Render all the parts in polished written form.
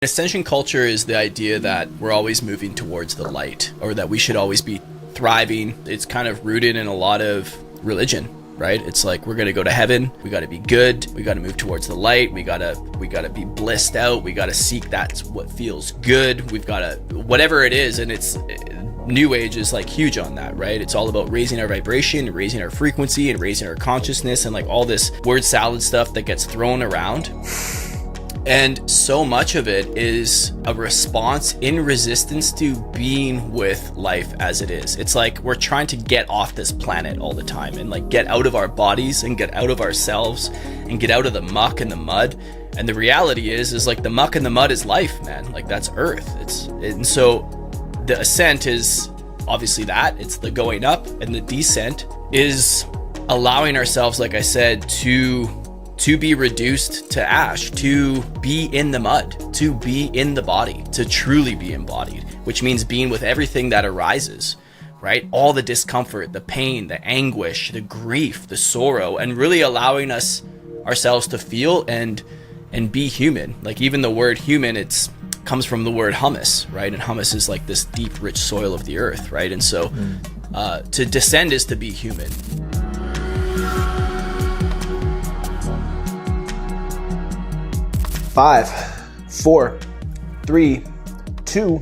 Ascension culture is the idea that we're always moving towards the light, or that we should always be thriving. It's kind of rooted in a lot of religion, right? It's like, we're going to go to heaven. We got to be good. We got to move towards the light. We got to be blissed out. We got to seek that's what feels good. We've got to, whatever it is. And it's New Age is like huge on that, right? It's all about raising our vibration, raising our frequency, and raising our consciousness, and like all this word salad stuff that gets thrown around. And so much of it is a response in resistance to being with life as it is. It's like we're trying to get off this planet all the time, and like get out of our bodies and get out of ourselves and get out of the muck and the mud. And the reality is like the muck and the mud is life, man. Like that's Earth. And so the ascent is obviously that. It's the going up, and the descent is allowing ourselves, like I said, to be reduced to ash, to be in the mud, to be in the body, to truly be embodied, which means being with everything that arises, right? All the discomfort, the pain, the anguish, the grief, the sorrow, and really allowing ourselves to feel and be human. Like even the word human, comes from the word humus, right? And humus is like this deep, rich soil of the earth, right? And so to descend is to be human. Five, four, three, two,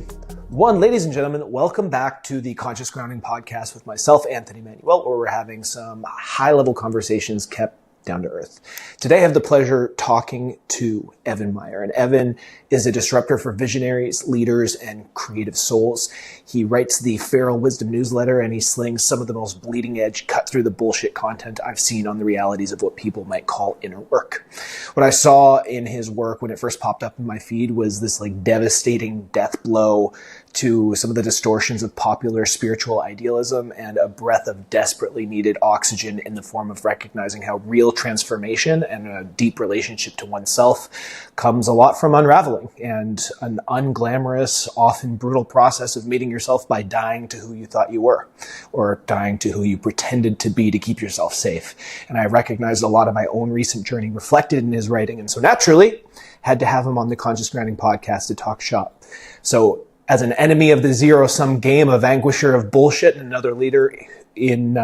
one. Ladies and gentlemen, welcome back to the Conscious Grounding Podcast with myself, Anthony Manuel, where we're having some high-level conversations kept down to earth. Today I have the pleasure talking to Evan Meyer. And Evan is a disruptor for visionaries, leaders, and creative souls. He writes the Feral Wisdom newsletter, and he slings some of the most bleeding edge, cut through the bullshit content I've seen on the realities of what people might call inner work. What I saw in his work when it first popped up in my feed was this like devastating death blow to some of the distortions of popular spiritual idealism, and a breath of desperately needed oxygen in the form of recognizing how real transformation and a deep relationship to oneself comes a lot from unraveling, and an unglamorous, often brutal process of meeting yourself by dying to who you thought you were, or dying to who you pretended to be to keep yourself safe. And I recognized a lot of my own recent journey reflected in his writing, and so naturally had to have him on the Conscious Grounding Podcast to talk shop. So as an enemy of the zero-sum game, a vanquisher of bullshit, and another leader in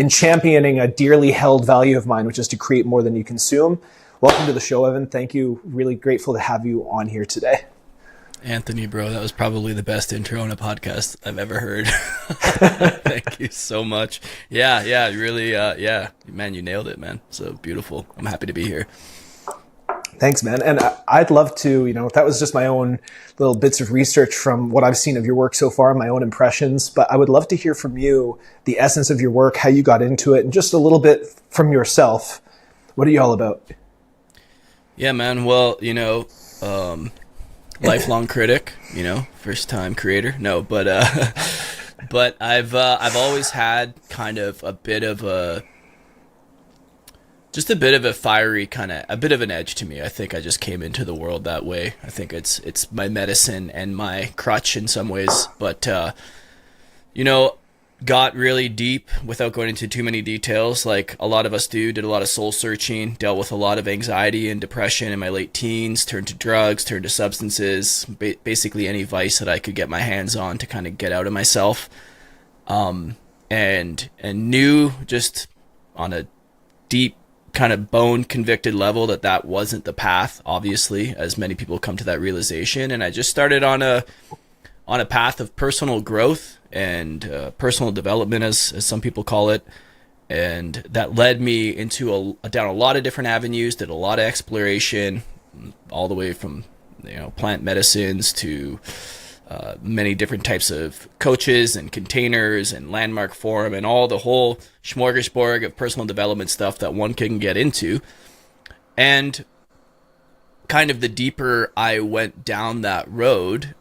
championing a dearly held value of mine, which is to create more than you consume. Welcome to the show, Evan. Thank you. Really grateful to have you on here today. Anthony, bro, that was probably the best intro on a podcast I've ever heard. Thank you so much. Yeah, really, man, you nailed it, man. So beautiful. I'm happy to be here. Thanks, man. And I'd love to, that was just my own little bits of research from what I've seen of your work so far, my own impressions, but I would love to hear from you the essence of your work, how you got into it, and just a little bit from yourself. What are you all about? Yeah, man. Well, lifelong critic, first time creator. No, but I've always had kind of a bit of a fiery a bit of an edge to me. I think I just came into the world that way. I think it's my medicine and my crutch in some ways, but got really deep without going into too many details, like a lot of us did a lot of soul searching, dealt with a lot of anxiety and depression in my late teens, turned to drugs, turned to substances, basically any vice that I could get my hands on to kind of get out of myself, and knew just on a deep kind of bone convicted level that wasn't the path, obviously, as many people come to that realization. And I just started on a path of personal growth and personal development, as some people call it, and that led me into down a lot of different avenues. Did a lot of exploration, all the way from plant medicines to many different types of coaches and containers and landmark forum and all the whole smorgasbord of personal development stuff that one can get into. And kind of the deeper I went down that road,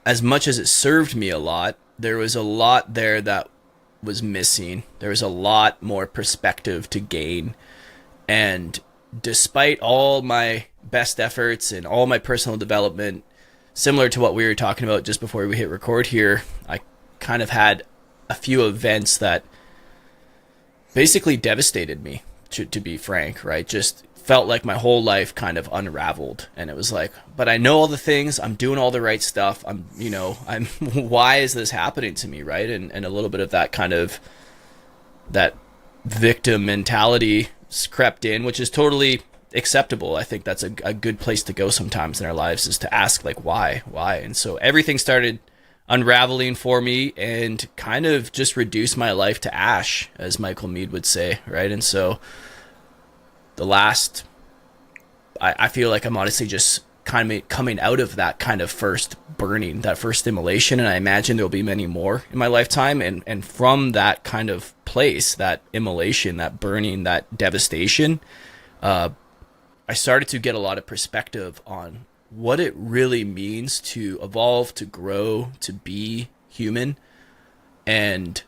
as much as it served me a lot, there was a lot there that was missing. There was a lot more perspective to gain. And despite all my best efforts and all my personal development, similar to what we were talking about just before we hit record here, I kind of had a few events that basically devastated me, to be frank, right? Just felt like my whole life kind of unraveled, and it was like, but I know all the things, I'm doing all the right stuff, I'm why is this happening to me, right? And a little bit of that kind of that victim mentality crept in, which is totally acceptable. I think that's a good place to go sometimes in our lives, is to ask like why. And so everything started unraveling for me and kind of just reduced my life to ash, as Michael Meade would say, right? And so I feel like I'm honestly just kind of coming out of that kind of first burning, that first immolation, and I imagine there'll be many more in my lifetime. And from that kind of place, that immolation, that burning, that devastation, I started to get a lot of perspective on what it really means to evolve, to grow, to be human, and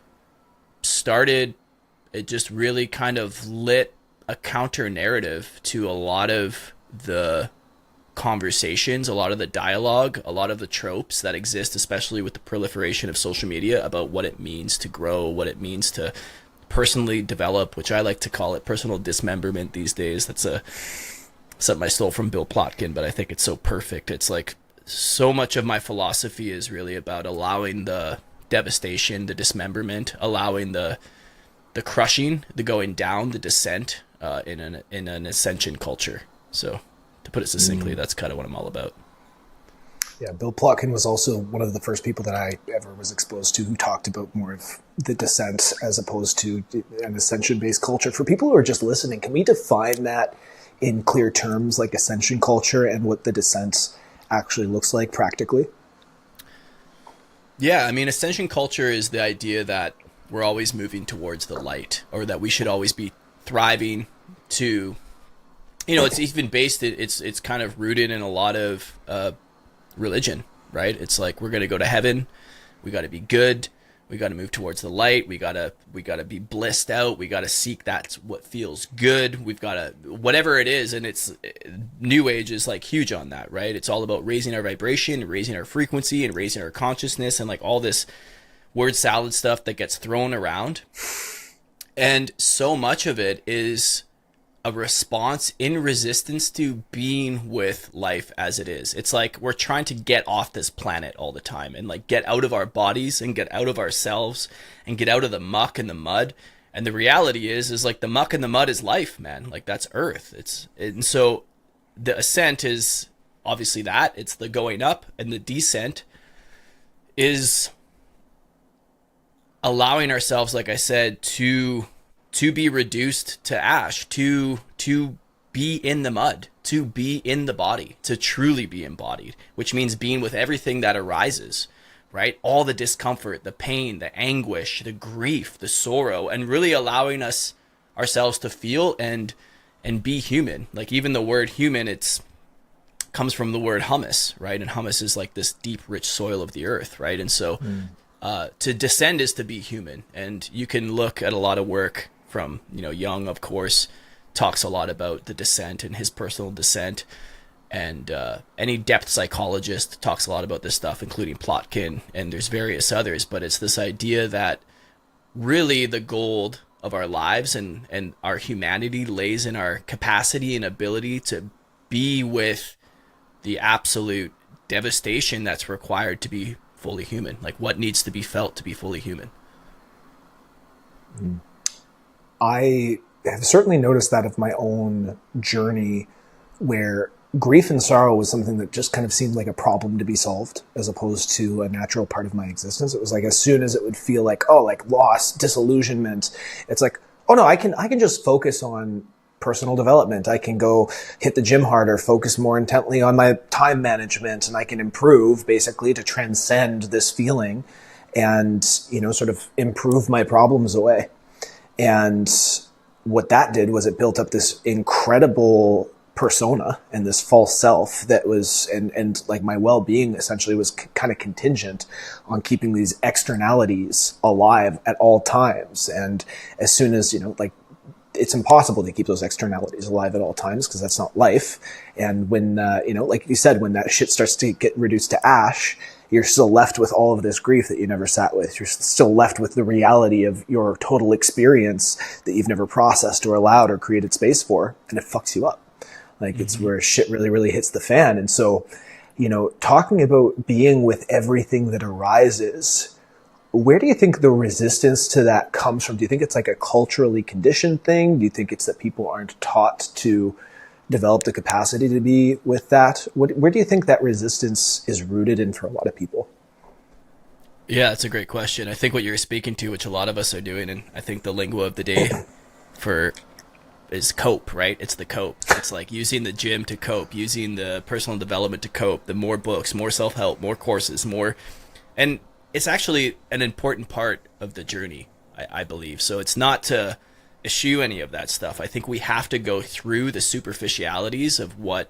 it just really kind of lit a counter narrative to a lot of the conversations, a lot of the dialogue, a lot of the tropes that exist, especially with the proliferation of social media, about what it means to grow, what it means to personally develop, which I like to call it personal dismemberment these days. That's something I stole from Bill Plotkin, but I think it's so perfect. It's like so much of my philosophy is really about allowing the devastation, the dismemberment, allowing the crushing, the going down, the descent in an ascension culture. So to put it succinctly, that's kind of what I'm all about. Yeah, Bill Plotkin was also one of the first people that I ever was exposed to who talked about more of the descent as opposed to an ascension-based culture. For people who are just listening, can we define that in clear terms, like ascension culture and what the descent actually looks like practically? Yeah, I mean, ascension culture is the idea that we're always moving towards the light, or that we should always be thriving to, it's even it's kind of rooted in a lot of religion, right? It's like, we're going to go to heaven, we got to be good, we got to move towards the light, we got to be blissed out, we got to seek that's what feels good, we've got to whatever it is. And it's New Age is like huge on that, right? It's all about raising our vibration, raising our frequency, and raising our consciousness, and like all this word salad stuff that gets thrown around. And so much of it is a response in resistance to being with life as it is. It's like we're trying to get off this planet all the time, and like get out of our bodies and get out of ourselves and get out of the muck and the mud. And the reality is like the muck and the mud is life, man. Like that's Earth. And so the ascent is obviously that. It's the going up, and the descent is allowing ourselves, like I said, to be reduced to ash, to be in the mud, to be in the body, to truly be embodied, which means being with everything that arises, right? All the discomfort, the pain, the anguish, the grief, the sorrow, and really allowing ourselves to feel and be human. Like even the word human, comes from the word humus, right? And humus is like this deep, rich soil of the earth, right? And so to descend is to be human. And you can look at a lot of work from, Jung, of course, talks a lot about the descent and his personal descent. And any depth psychologist talks a lot about this stuff, including Plotkin, and there's various others. But it's this idea that really the gold of our lives and our humanity lays in our capacity and ability to be with the absolute devastation that's required to be fully human. Like what needs to be felt to be fully human. I have certainly noticed that of my own journey, where grief and sorrow was something that just kind of seemed like a problem to be solved as opposed to a natural part of my existence. It was like as soon as it would feel like, like loss, disillusionment, it's like, oh no, I can just focus on personal development. I can go hit the gym harder, focus more intently on my time management, and I can improve basically to transcend this feeling and, sort of improve my problems away. And what that did was it built up this incredible persona and this false self that was, and like my well-being essentially was kind of contingent on keeping these externalities alive at all times. And as soon as, it's impossible to keep those externalities alive at all times because that's not life. And when, like you said, when that shit starts to get reduced to ash, you're still left with all of this grief that you never sat with. You're still left with the reality of your total experience that you've never processed or allowed or created space for, and it fucks you up. Like it's where shit really, really hits the fan. And so, talking about being with everything that arises, where do you think the resistance to that comes from? Do you think it's like a culturally conditioned thing? Do you think it's that people aren't taught to develop the capacity to be with that? Where do you think that resistance is rooted in for a lot of people? Yeah, that's a great question. I think what you're speaking to, which a lot of us are doing, and I think the lingua of the day is cope, right? It's the cope. It's like using the gym to cope, using the personal development to cope, the more books, more self-help, more courses, more. And it's actually an important part of the journey, I believe. So it's not to eschew any of that stuff. I think we have to go through the superficialities of what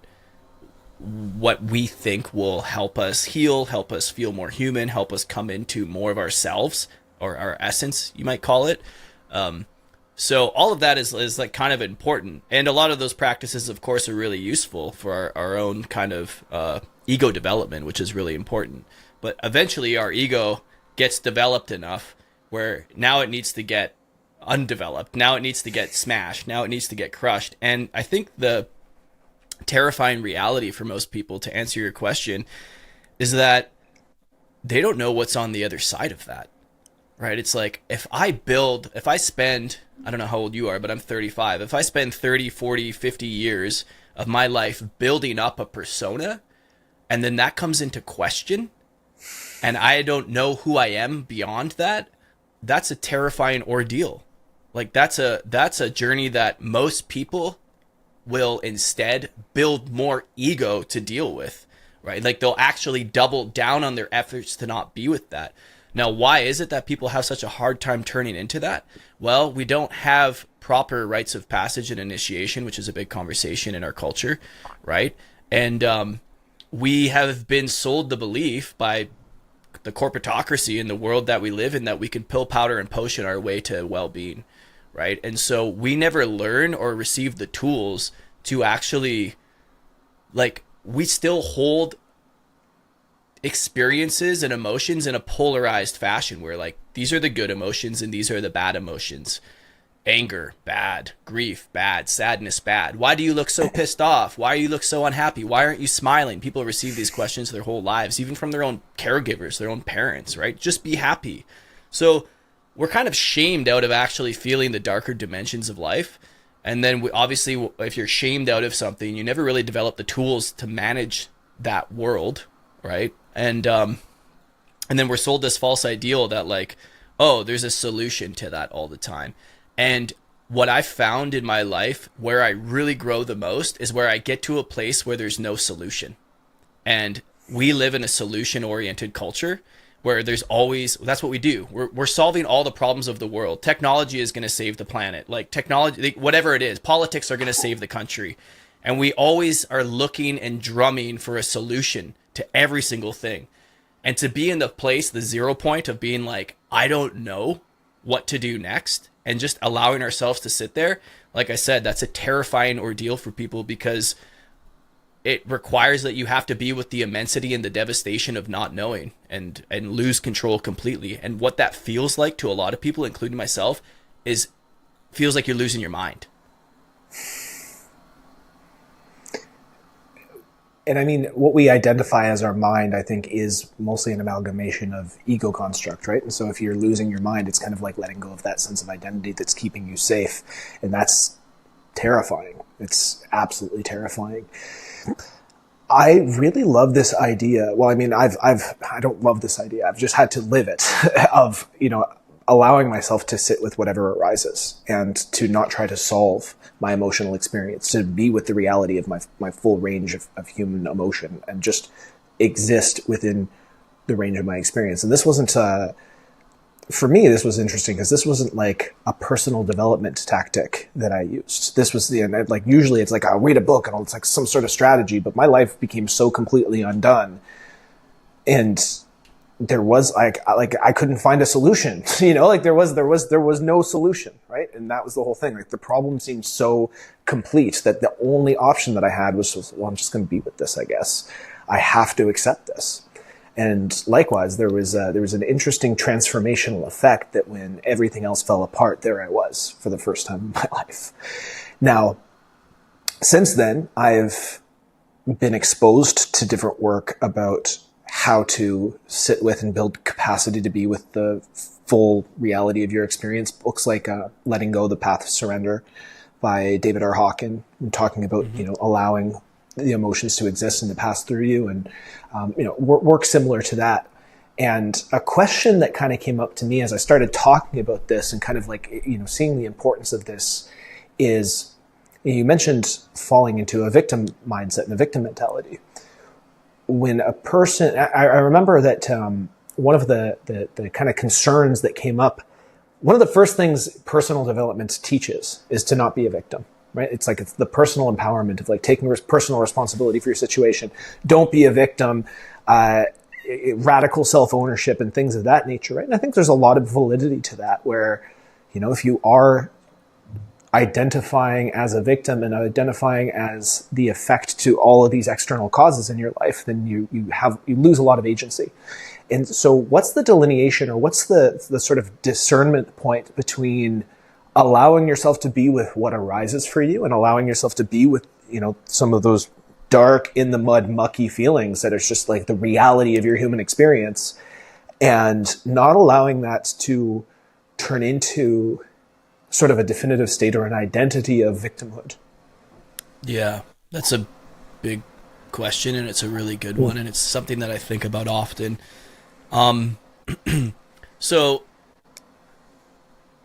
we think will help us heal, help us feel more human, help us come into more of ourselves, or our essence, you might call it. So all of that is like kind of important. And a lot of those practices, of course, are really useful for our own kind of ego development, which is really important. But eventually our ego gets developed enough where now it needs to get undeveloped. Now it needs to get smashed. Now it needs to get crushed. And I think the terrifying reality for most people, to answer your question, is that they don't know what's on the other side of that, right? It's like if I spend, I don't know how old you are, but I'm 35. If I spend 30, 40, 50 years of my life building up a persona, and then that comes into question, and I don't know who I am beyond that, that's a terrifying ordeal. Like that's a journey that most people will instead build more ego to deal with, right? Like they'll actually double down on their efforts to not be with that. Now, why is it that people have such a hard time turning into that? Well, we don't have proper rites of passage and initiation, which is a big conversation in our culture, right? And we have been sold the belief by the corporatocracy in the world that we live in that we can pill, powder, and potion our way to well-being, right? And so we never learn or receive the tools to actually, like, we still hold experiences and emotions in a polarized fashion where, like, these are the good emotions and these are the bad emotions. Anger, bad. Grief, bad. Sadness, bad. Why do you look so pissed off? Why do you look so unhappy? Why aren't you smiling? People receive these questions their whole lives, even from their own caregivers, their own parents, right? Just be happy. So we're kind of shamed out of actually feeling the darker dimensions of life. And then obviously, if you're shamed out of something, you never really develop the tools to manage that world, right? And then we're sold this false ideal that, like, oh, there's a solution to that all the time. And what I found in my life where I really grow the most is where I get to a place where there's no solution. And we live in a solution-oriented culture where there's always, that's what we do. We're solving all the problems of the world. Technology is going to save the planet. Like technology, whatever it is, politics are going to save the country. And we always are looking and drumming for a solution to every single thing. And to be in the place, the 0 point of being like, I don't know what to do next, and just allowing ourselves to sit there, like I said, that's a terrifying ordeal for people because it requires that you have to be with the immensity and the devastation of not knowing and lose control completely. And what that feels like to a lot of people, including myself, is feels like you're losing your mind. And I mean, what we identify as our mind, I think, is mostly an amalgamation of ego construct, right? And so if you're losing your mind, it's kind of like letting go of that sense of identity that's keeping you safe. And that's terrifying. It's absolutely terrifying. I really love this idea. Well, I mean, I don't love this idea. I've just had to live it of, allowing myself to sit with whatever arises and to not try to solve my emotional experience, to be with the reality of my full range of human emotion and just exist within the range of my experience. And this wasn't, for me, this was interesting because this wasn't like a personal development tactic that I used. This was usually it's like I'll read a book and it's like some sort of strategy, but my life became so completely undone. And there was I couldn't find a solution, there was no solution, right? And that was the whole thing. Like the problem seemed so complete that the only option that I had was, well, I'm just going to be with this, I guess. I have to accept this. And likewise, there was an interesting transformational effect that when everything else fell apart, there I was for the first time in my life. Now, Since then, I've been exposed to different work about how to sit with and build capacity to be with the full reality of your experience. Books like Letting Go, The Path of Surrender by David R. Hawken, talking about, allowing the emotions to exist and to pass through you, and, work similar to that. And a question that kind of came up to me as I started talking about this and kind of like, seeing the importance of this is, you mentioned falling into a victim mindset and a victim mentality. When a person, I remember that one of the kind of concerns that came up, one of the first things personal development teaches is to not be a victim, right? It's like, it's the personal empowerment of like taking personal responsibility for your situation. Don't be a victim, radical self-ownership and things of that nature, right? And I think there's a lot of validity to that where, if you are identifying as a victim and identifying as the effect to all of these external causes in your life, then you lose a lot of agency. And so what's the delineation, or what's the sort of discernment point between allowing yourself to be with what arises for you and allowing yourself to be with, some of those dark, in the mud, mucky feelings that are just like the reality of your human experience, and not allowing that to turn into sort of a definitive state or an identity of victimhood? Yeah, that's a big question, and it's a really good one, and it's something that I think about often. So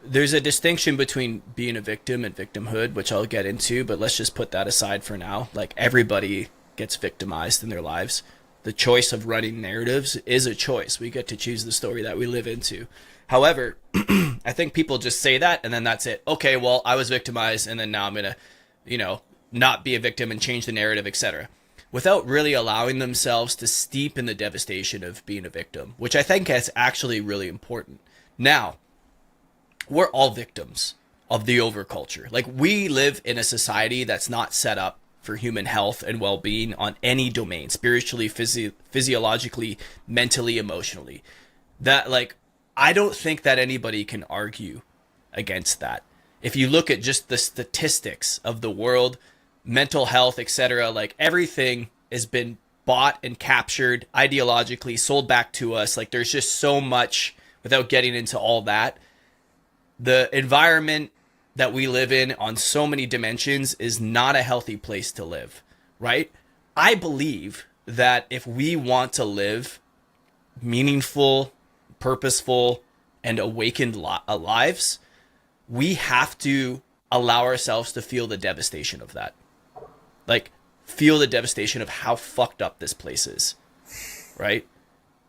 there's a distinction between being a victim and victimhood, which I'll get into, but let's just put that aside for now. Like, everybody gets victimized in their lives. The choice of running narratives is a choice. We get to choose the story that we live into. However, I think people just say that and then that's it. Okay, well, I was victimized and then now I'm going to, not be a victim and change the narrative, etc. Without really allowing themselves to steep in the devastation of being a victim, which I think is actually really important. Now, we're all victims of the overculture. Like, we live in a society that's not set up for human health and well-being on any domain, spiritually, physiologically, mentally, emotionally. That, like, I don't think that anybody can argue against that. If you look at just the statistics of the world, mental health, etc., like, everything has been bought and captured ideologically, sold back to us. Like, there's just so much, without getting into all that. The environment that we live in on so many dimensions is not a healthy place to live, right? I believe that if we want to live meaningful, purposeful, and awakened lives, we have to allow ourselves to feel the devastation of that. Like, feel the devastation of how fucked up this place is, right?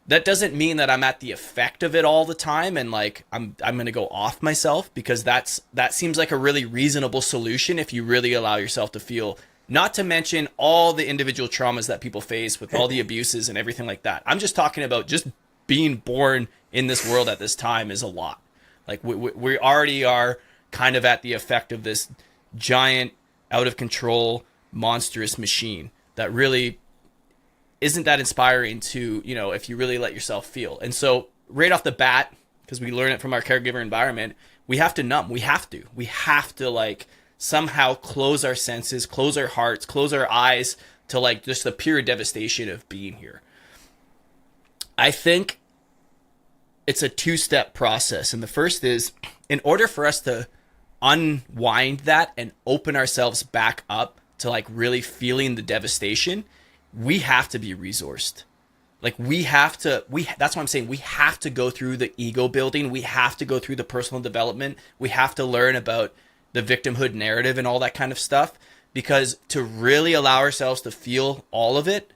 That doesn't mean that I'm at the effect of it all the time and like I'm going to go off myself, because that seems like a really reasonable solution if you really allow yourself to feel, not to mention all the individual traumas that people face with all the abuses and everything like that. I'm just talking about just being born in this world at this time is a lot. Like, we already are kind of at the effect of this giant, out of control, monstrous machine that really isn't that inspiring to, if you really let yourself feel. And so right off the bat, because we learn it from our caregiver environment, we have to numb. We have to like somehow close our senses, close our hearts, close our eyes to like just the pure devastation of being here. I think it's a two-step process. And the first is, in order for us to unwind that and open ourselves back up to like really feeling the devastation, we have to be resourced. Like, that's what I'm saying. We have to go through the ego building. We have to go through the personal development. We have to learn about the victimhood narrative and all that kind of stuff, because to really allow ourselves to feel all of it,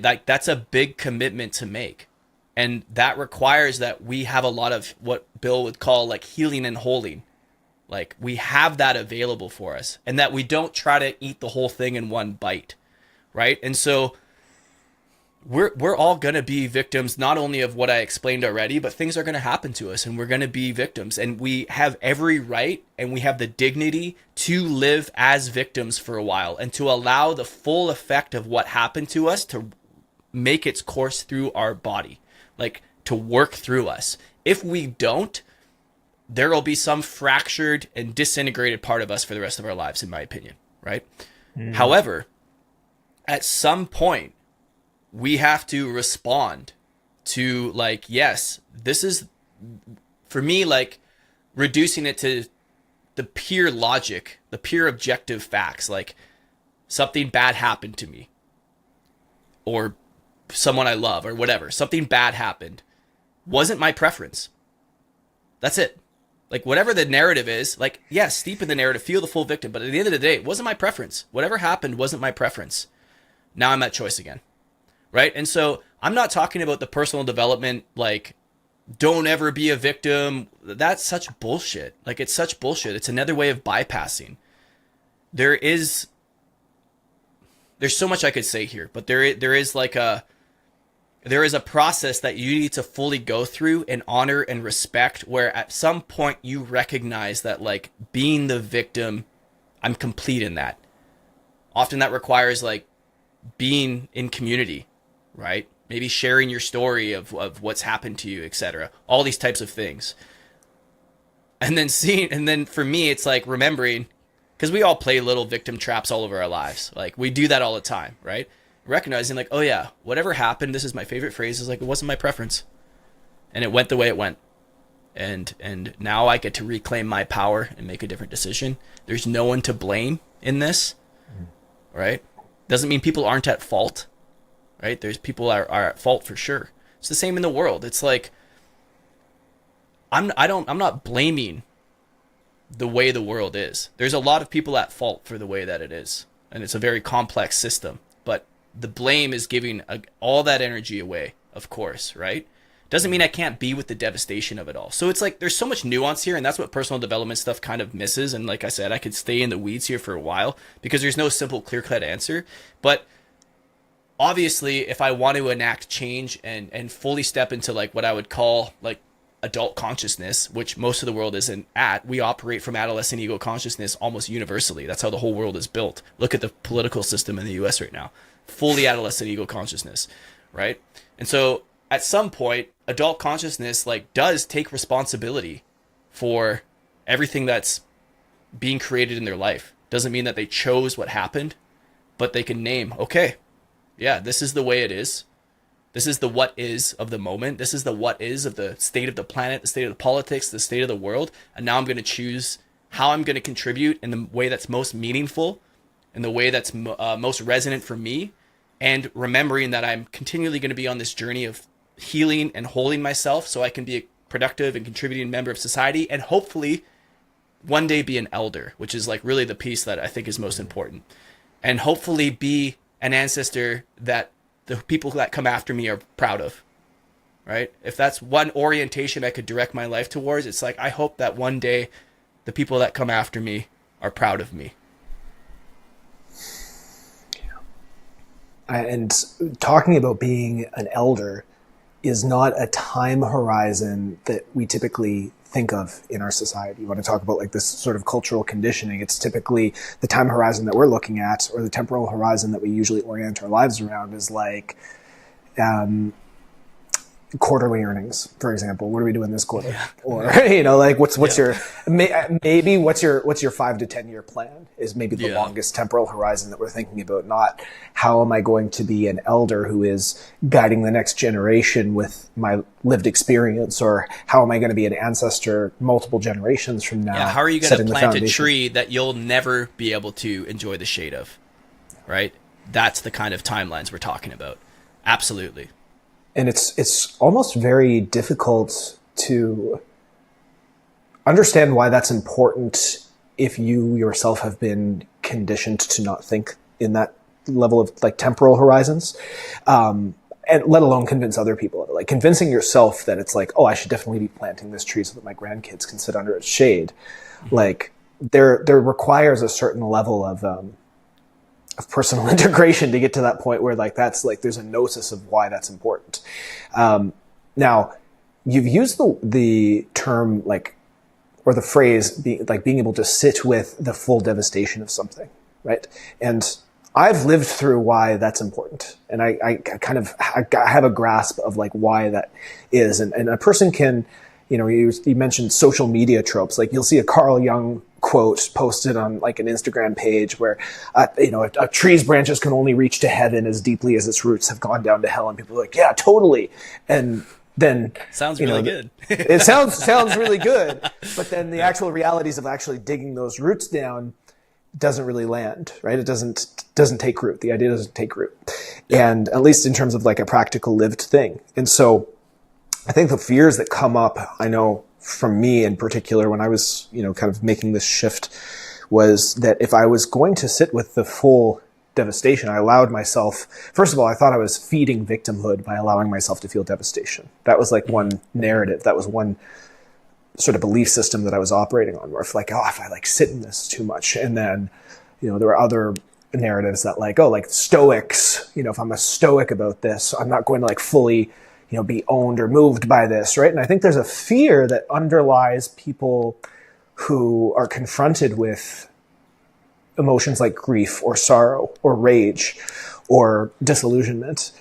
that's a big commitment to make. And that requires that we have a lot of what Bill would call like healing and holding. Like, we have that available for us, and that we don't try to eat the whole thing in one bite. Right. And so we're all going to be victims, not only of what I explained already, but things are going to happen to us and we're going to be victims, and we have every right and we have the dignity to live as victims for a while and to allow the full effect of what happened to us to make its course through our body, like to work through us. If we don't, there will be some fractured and disintegrated part of us for the rest of our lives, in my opinion. Right. However, at some point, we have to respond to like, yes, this is, for me, like reducing it to the pure logic, the pure objective facts, like something bad happened to me or someone I love or whatever, something bad happened, wasn't my preference. That's it. Like whatever the narrative is, like, yeah, steep in the narrative, feel the full victim. But at the end of the day, it wasn't my preference. Whatever happened wasn't my preference. Now I'm at choice again. Right? And so I'm not talking about the personal development, like, don't ever be a victim. That's such bullshit. Like, it's such bullshit. It's another way of bypassing. There's so much I could say here, but there is a process that you need to fully go through and honor and respect, where at some point you recognize that, like, being the victim, I'm complete in that. Often that requires like being in community, right? Maybe sharing your story of what's happened to you, etc. All these types of things. And then for me, it's like remembering, because we all play little victim traps all over our lives. Like we do that all the time, right? Recognizing like, oh yeah, whatever happened, this is my favorite phrase, is like, it wasn't my preference. And it went the way it went. And now I get to reclaim my power and make a different decision. There's no one to blame in this, right? Doesn't mean people aren't at fault, right? There's people are at fault for sure. It's the same in the world. It's like, I'm not blaming the way the world is. There's a lot of people at fault for the way that it is. And it's a very complex system, but the blame is giving all that energy away, of course, right? Doesn't mean I can't be with the devastation of it all. So it's like, there's so much nuance here, and that's what personal development stuff kind of misses. And like I said, I could stay in the weeds here for a while because there's no simple clear-cut answer. But obviously, if I want to enact change and fully step into like what I would call like adult consciousness, which most of the world isn't at, we operate from adolescent ego consciousness almost universally. That's how the whole world is built. Look at the political system in the US right now. Fully adolescent ego consciousness, right? And so at some point, adult consciousness like does take responsibility for everything that's being created in their life. Doesn't mean that they chose what happened, but they can name, okay, yeah, this is the way it is. This is the what is of the moment. This is the what is of the state of the planet, the state of the politics, the state of the world. And now I'm going to choose how I'm going to contribute in the way that's most meaningful, in the way that's most resonant for me. And remembering that I'm continually going to be on this journey of healing and holding myself so I can be a productive and contributing member of society, and hopefully one day be an elder, which is like really the piece that I think is most important. And hopefully be an ancestor that the people that come after me are proud of, right? If that's one orientation I could direct my life towards, it's like, I hope that one day the people that come after me are proud of me. And talking about being an elder is not a time horizon that we typically think of in our society. You want to talk about like this sort of cultural conditioning. It's typically the time horizon that we're looking at, or the temporal horizon that we usually orient our lives around, is like quarterly earnings, for example. What are we doing this quarter? Yeah. Or, like what's your, maybe what's your 5 to 10 year plan is maybe the longest temporal horizon that we're thinking about. Not how am I going to be an elder who is guiding the next generation with my lived experience, or how am I going to be an ancestor multiple generations from now? Yeah, how are you going to plant a tree that you'll never be able to enjoy the shade of, right? That's the kind of timelines we're talking about. Absolutely. And it's almost very difficult to understand why that's important if you yourself have been conditioned to not think in that level of like temporal horizons, and let alone convince other people of it. Like convincing yourself that it's like, oh, I should definitely be planting this tree so that my grandkids can sit under its shade. Like there requires a certain level of personal integration to get to that point where like that's like there's a gnosis of why that's important. Now, you've used the term like, or the phrase being able to sit with the full devastation of something, right? And I've lived through why that's important, and I have a grasp of like why that is, and a person can you mentioned social media tropes. Like you'll see a Carl Jung quote posted on like an Instagram page where, a tree's branches can only reach to heaven as deeply as its roots have gone down to hell. And people are like, yeah, totally. And then sounds really good. It sounds really good. But then the actual realities of actually digging those roots down doesn't really land, right? It doesn't take root. The idea doesn't take root. And at least in terms of like a practical lived thing. And so I think the fears that come up, I know from me in particular, when I was, kind of making this shift, was that if I was going to sit with the full devastation, I allowed myself, first of all, I thought I was feeding victimhood by allowing myself to feel devastation. That was like one narrative. That was one sort of belief system that I was operating on, where if I like sit in this too much. And then, there were other narratives that like Stoics, if I'm a Stoic about this, I'm not going to like fully, be owned or moved by this, right? And I think there's a fear that underlies people who are confronted with emotions like grief or sorrow or rage or disillusionment,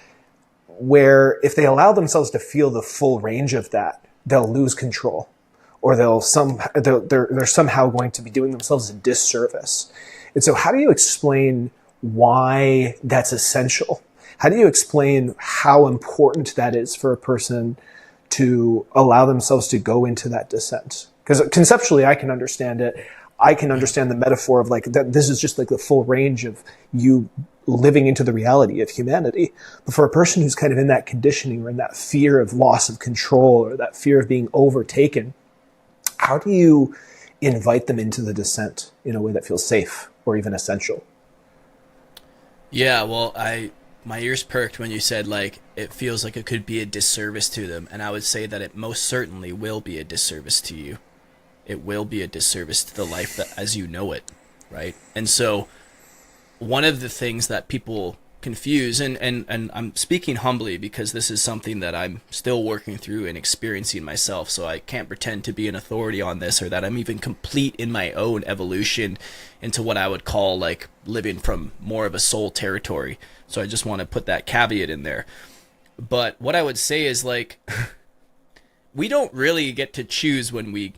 where if they allow themselves to feel the full range of that, they'll lose control, or they're somehow going to be doing themselves a disservice. And so how do you explain why that's essential? How do you explain how important that is for a person to allow themselves to go into that descent? Because conceptually, I can understand it. I can understand the metaphor of like that. This is just like the full range of you living into the reality of humanity. But for a person who's kind of in that conditioning or in that fear of loss of control or that fear of being overtaken, how do you invite them into the descent in a way that feels safe or even essential? Yeah, well, my ears perked when you said like it feels like it could be a disservice to them, and I would say that it most certainly will be a disservice to you. It will be a disservice to the life that as you know it, right? And so one of the things that people confuse, and I'm speaking humbly because this is something that I'm still working through and experiencing myself, so I can't pretend to be an authority on this or that I'm even complete in my own evolution into what I would call like living from more of a soul territory. So I just want to put that caveat in there. But what I would say is like, we don't really get to choose when we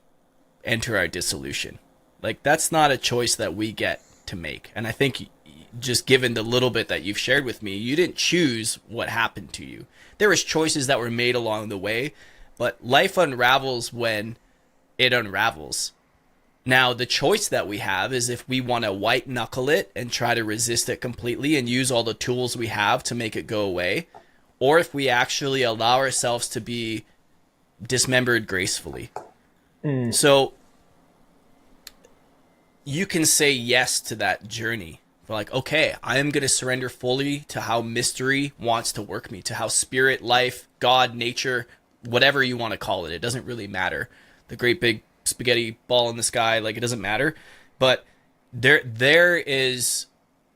enter our dissolution. Like that's not a choice that we get to make. And I think just given the little bit that you've shared with me, you didn't choose what happened to you. There was choices that were made along the way, but life unravels when it unravels. Now, the choice that we have is if we want to white knuckle it and try to resist it completely and use all the tools we have to make it go away, or if we actually allow ourselves to be dismembered gracefully. So you can say yes to that journey. For like, okay, I am going to surrender fully to how mystery wants to work me, to how spirit, life, God, nature, whatever you want to call it. It doesn't really matter. The great big spaghetti ball in the sky, like it doesn't matter. But there is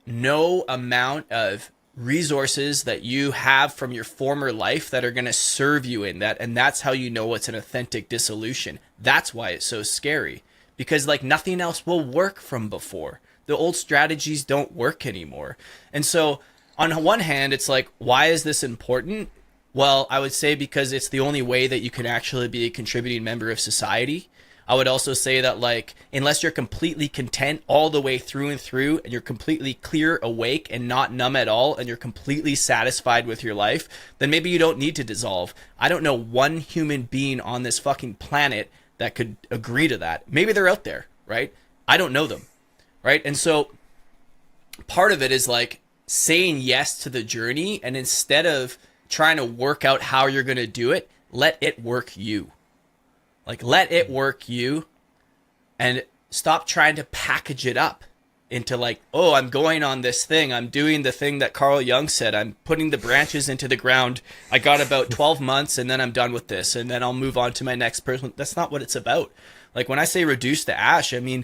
no amount of resources that you have from your former life that are going to serve you in that. And that's how you know it's an authentic dissolution. That's why it's so scary, because like nothing else will work from before. The old strategies don't work anymore. And so on one hand, it's like, why is this important? Well, I would say because it's the only way that you can actually be a contributing member of society. I would also say that like, unless you're completely content all the way through and through, and you're completely clear, awake, and not numb at all, and you're completely satisfied with your life, then maybe you don't need to dissolve. I don't know one human being on this fucking planet that could agree to that. Maybe they're out there, right? I don't know them. Right. And so part of it is like saying yes to the journey. And instead of trying to work out how you're going to do it, let it work you. Like, let it work you, and stop trying to package it up into like, oh, I'm going on this thing. I'm doing the thing that Carl Jung said. I'm putting the branches into the ground. I got about 12 months and then I'm done with this. And then I'll move on to my next person. That's not what it's about. Like when I say reduce to ash, I mean,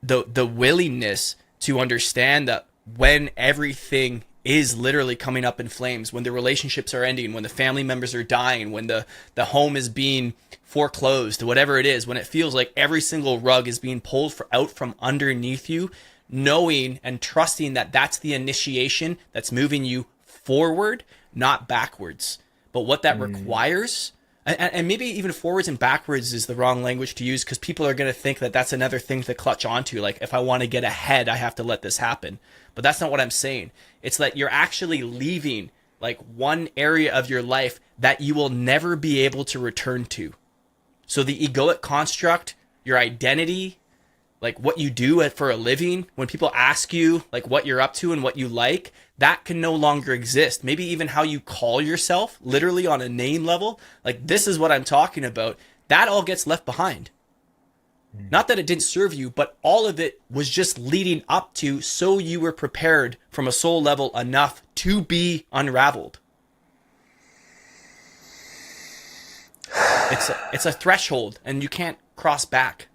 the willingness to understand that when everything is literally coming up in flames, when the relationships are ending, when the family members are dying, when the home is being foreclosed, whatever it is, when it feels like every single rug is being pulled out from underneath you, knowing and trusting that that's the initiation that's moving you forward, not backwards. But what that requires And maybe even forwards and backwards is the wrong language to use, because people are going to think that that's another thing to clutch onto. Like, if I want to get ahead, I have to let this happen. But that's not what I'm saying. It's that you're actually leaving like one area of your life that you will never be able to return to. So the egoic construct, your identity, like what you do for a living, when people ask you like what you're up to and what you like, that can no longer exist. Maybe even how you call yourself, literally on a name level, like this is what I'm talking about. That all gets left behind. Not that it didn't serve you, but all of it was just leading up to, so you were prepared from a soul level enough to be unraveled. It's a threshold, and you can't cross back.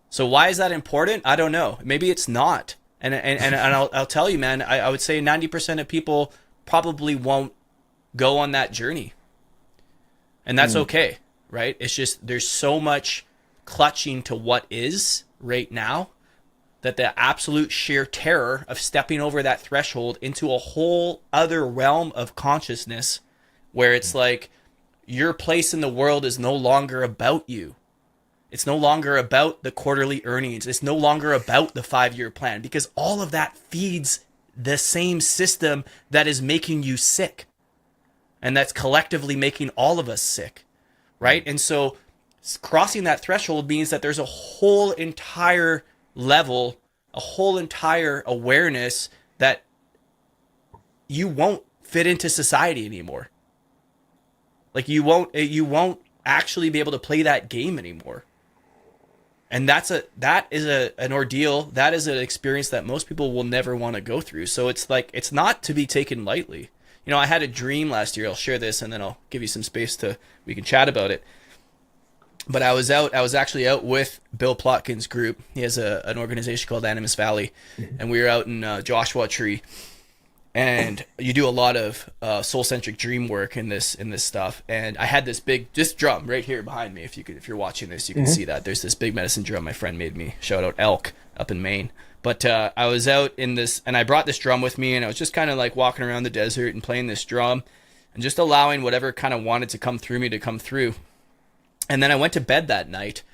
So why is that important? I don't know. Maybe it's not. And I'll tell you, man, I would say 90% of people probably won't go on that journey. And that's okay, right? It's just there's so much clutching to what is right now that the absolute sheer terror of stepping over that threshold into a whole other realm of consciousness where it's like your place in the world is no longer about you. It's no longer about the quarterly earnings. It's no longer about the 5-year plan, because all of that feeds the same system that is making you sick. And that's collectively making all of us sick, right? And so crossing that threshold means that there's a whole entire level, a whole entire awareness that you won't fit into society anymore. Like you won't actually be able to play that game anymore. And that is an ordeal. That is an experience that most people will never want to go through. So it's like, it's not to be taken lightly. You know, I had a dream last year. I'll share this and then I'll give you some space we can chat about it. But I was actually out with Bill Plotkin's group. He has an organization called Animus Valley. And we were out in Joshua Tree. And you do a lot of soul-centric dream work in this stuff. And I had this drum right here behind me. If you're watching this, you can see that. There's this big medicine drum my friend made me. Shout out Elk up in Maine. But I was out in this, and I brought this drum with me, and I was just kind of like walking around the desert and playing this drum and just allowing whatever kind of wanted to come through me to come through. And then I went to bed that night,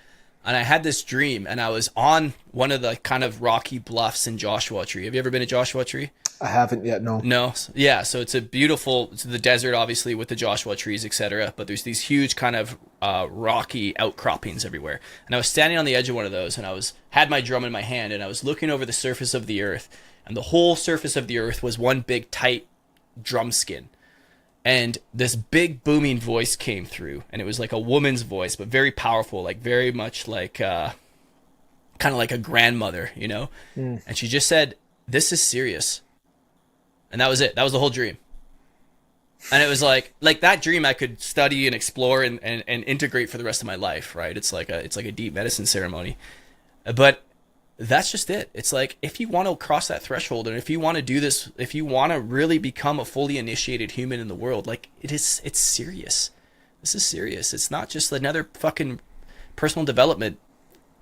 and I had this dream, and I was on one of the kind of rocky bluffs in Joshua Tree. Have you ever been to Joshua Tree? I haven't yet, no. No? Yeah, so it's the desert, obviously, with the Joshua trees, etc. But there's these huge kind of rocky outcroppings everywhere. And I was standing on the edge of one of those, and had my drum in my hand, and I was looking over the surface of the earth. And the whole surface of the earth was one big, tight drum skin. And this big booming voice came through, and it was like a woman's voice, but very powerful, like very much like kind of like a grandmother, you know? And she just said, "This is serious." And that was it. That was the whole dream. And it was like that dream I could study and explore and integrate for the rest of my life, right? It's like a deep medicine ceremony. But that's just it. It's like, if you want to cross that threshold, and if you want to do this, if you want to really become a fully initiated human in the world, like it's serious. This is serious. It's not just another fucking personal development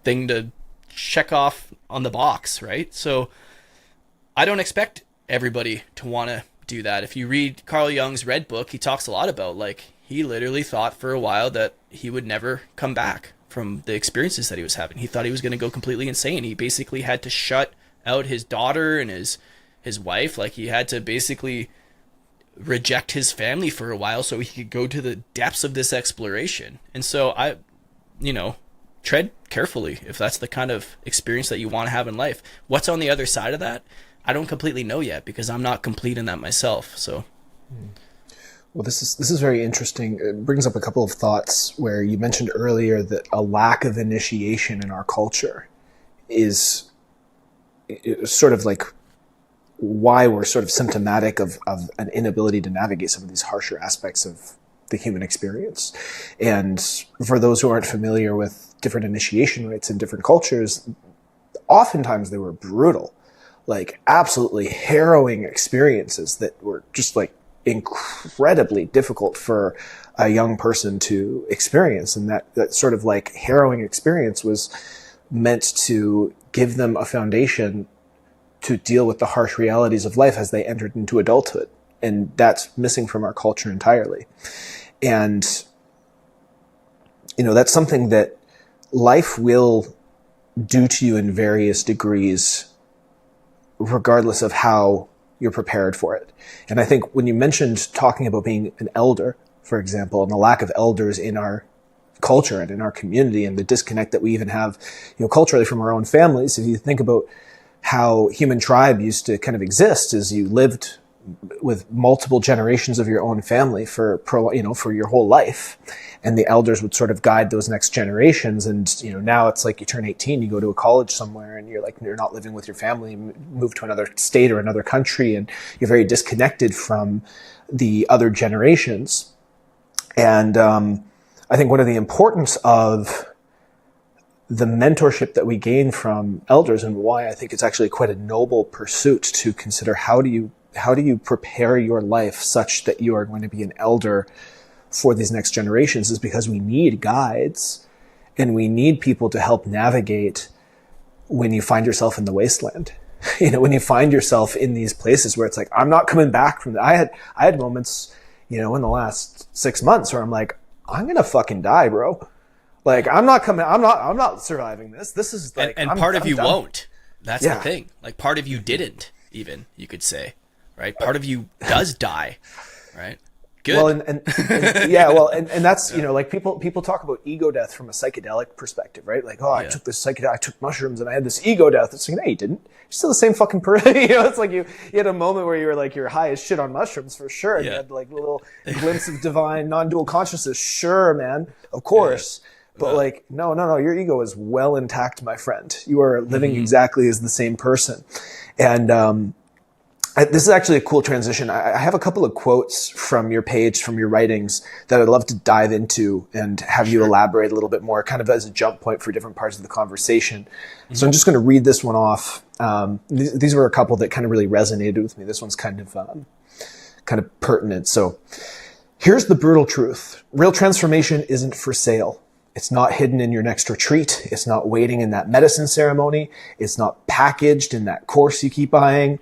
thing to check off on the box, right? So I don't expect everybody to want to do that. If you read Carl Jung's Red Book, he talks a lot about, like, he literally thought for a while that he would never come back from the experiences that he was having. He thought he was going to go completely insane. He basically had to shut out his daughter and his wife. Like, he had to basically reject his family for a while so he could go to the depths of this exploration. And so tread carefully if that's the kind of experience that you want to have in life. What's on the other side of that? I don't completely know yet, because I'm not complete in that myself. So, well, this is very interesting. It brings up a couple of thoughts where you mentioned earlier that a lack of initiation in our culture is sort of like why we're sort of symptomatic of an inability to navigate some of these harsher aspects of the human experience. And for those who aren't familiar with different initiation rites in different cultures, oftentimes they were brutal. Like absolutely harrowing experiences that were just like incredibly difficult for a young person to experience. And that sort of like harrowing experience was meant to give them a foundation to deal with the harsh realities of life as they entered into adulthood. And that's missing from our culture entirely. And, that's something that life will do to you in various degrees, regardless of how you're prepared for it. And I think when you mentioned talking about being an elder, for example, and the lack of elders in our culture and in our community, and the disconnect that we even have, culturally from our own families. If you think about how human tribe used to kind of exist, as you lived with multiple generations of your own family for your whole life, and the elders would sort of guide those next generations. And now it's like you turn 18, you go to a college somewhere, and you're not living with your family, you move to another state or another country, and you're very disconnected from the other generations. And I think one of the importance of the mentorship that we gain from elders, and why I think it's actually quite a noble pursuit to consider how do you prepare your life such that you are going to be an elder for these next generations, is because we need guides and we need people to help navigate when you find yourself in the wasteland. When you find yourself in these places where it's like, I'm not coming back from that. I had moments, in the last 6 months where I'm like, I'm going to fucking die, bro. Like, I'm not surviving this. This is like, and part of you won't. That's the thing. Like, part of you didn't even, you could say, right? Part of you does die, right? Good. Well, and that's, like people talk about ego death from a psychedelic perspective, right? Like, I took this psychedelic, I took mushrooms and I had this ego death. It's like, no, you didn't. You're still the same fucking person. It's like you had a moment where you were like, you're high as shit on mushrooms for sure. And you had like a little glimpse of divine non-dual consciousness. Sure, man. Of course. But like, no, your ego is well intact, my friend. You are living exactly as the same person. And, this is actually a cool transition. I have a couple of quotes from your page, from your writings, that I'd love to dive into and have you elaborate a little bit more, kind of as a jump point for different parts of the conversation. Mm-hmm. So I'm just going to read this one off. These were a couple that kind of really resonated with me. This one's kind of pertinent. So here's the brutal truth. Real transformation isn't for sale. It's not hidden in your next retreat. It's not waiting in that medicine ceremony. It's not packaged in that course you keep buying.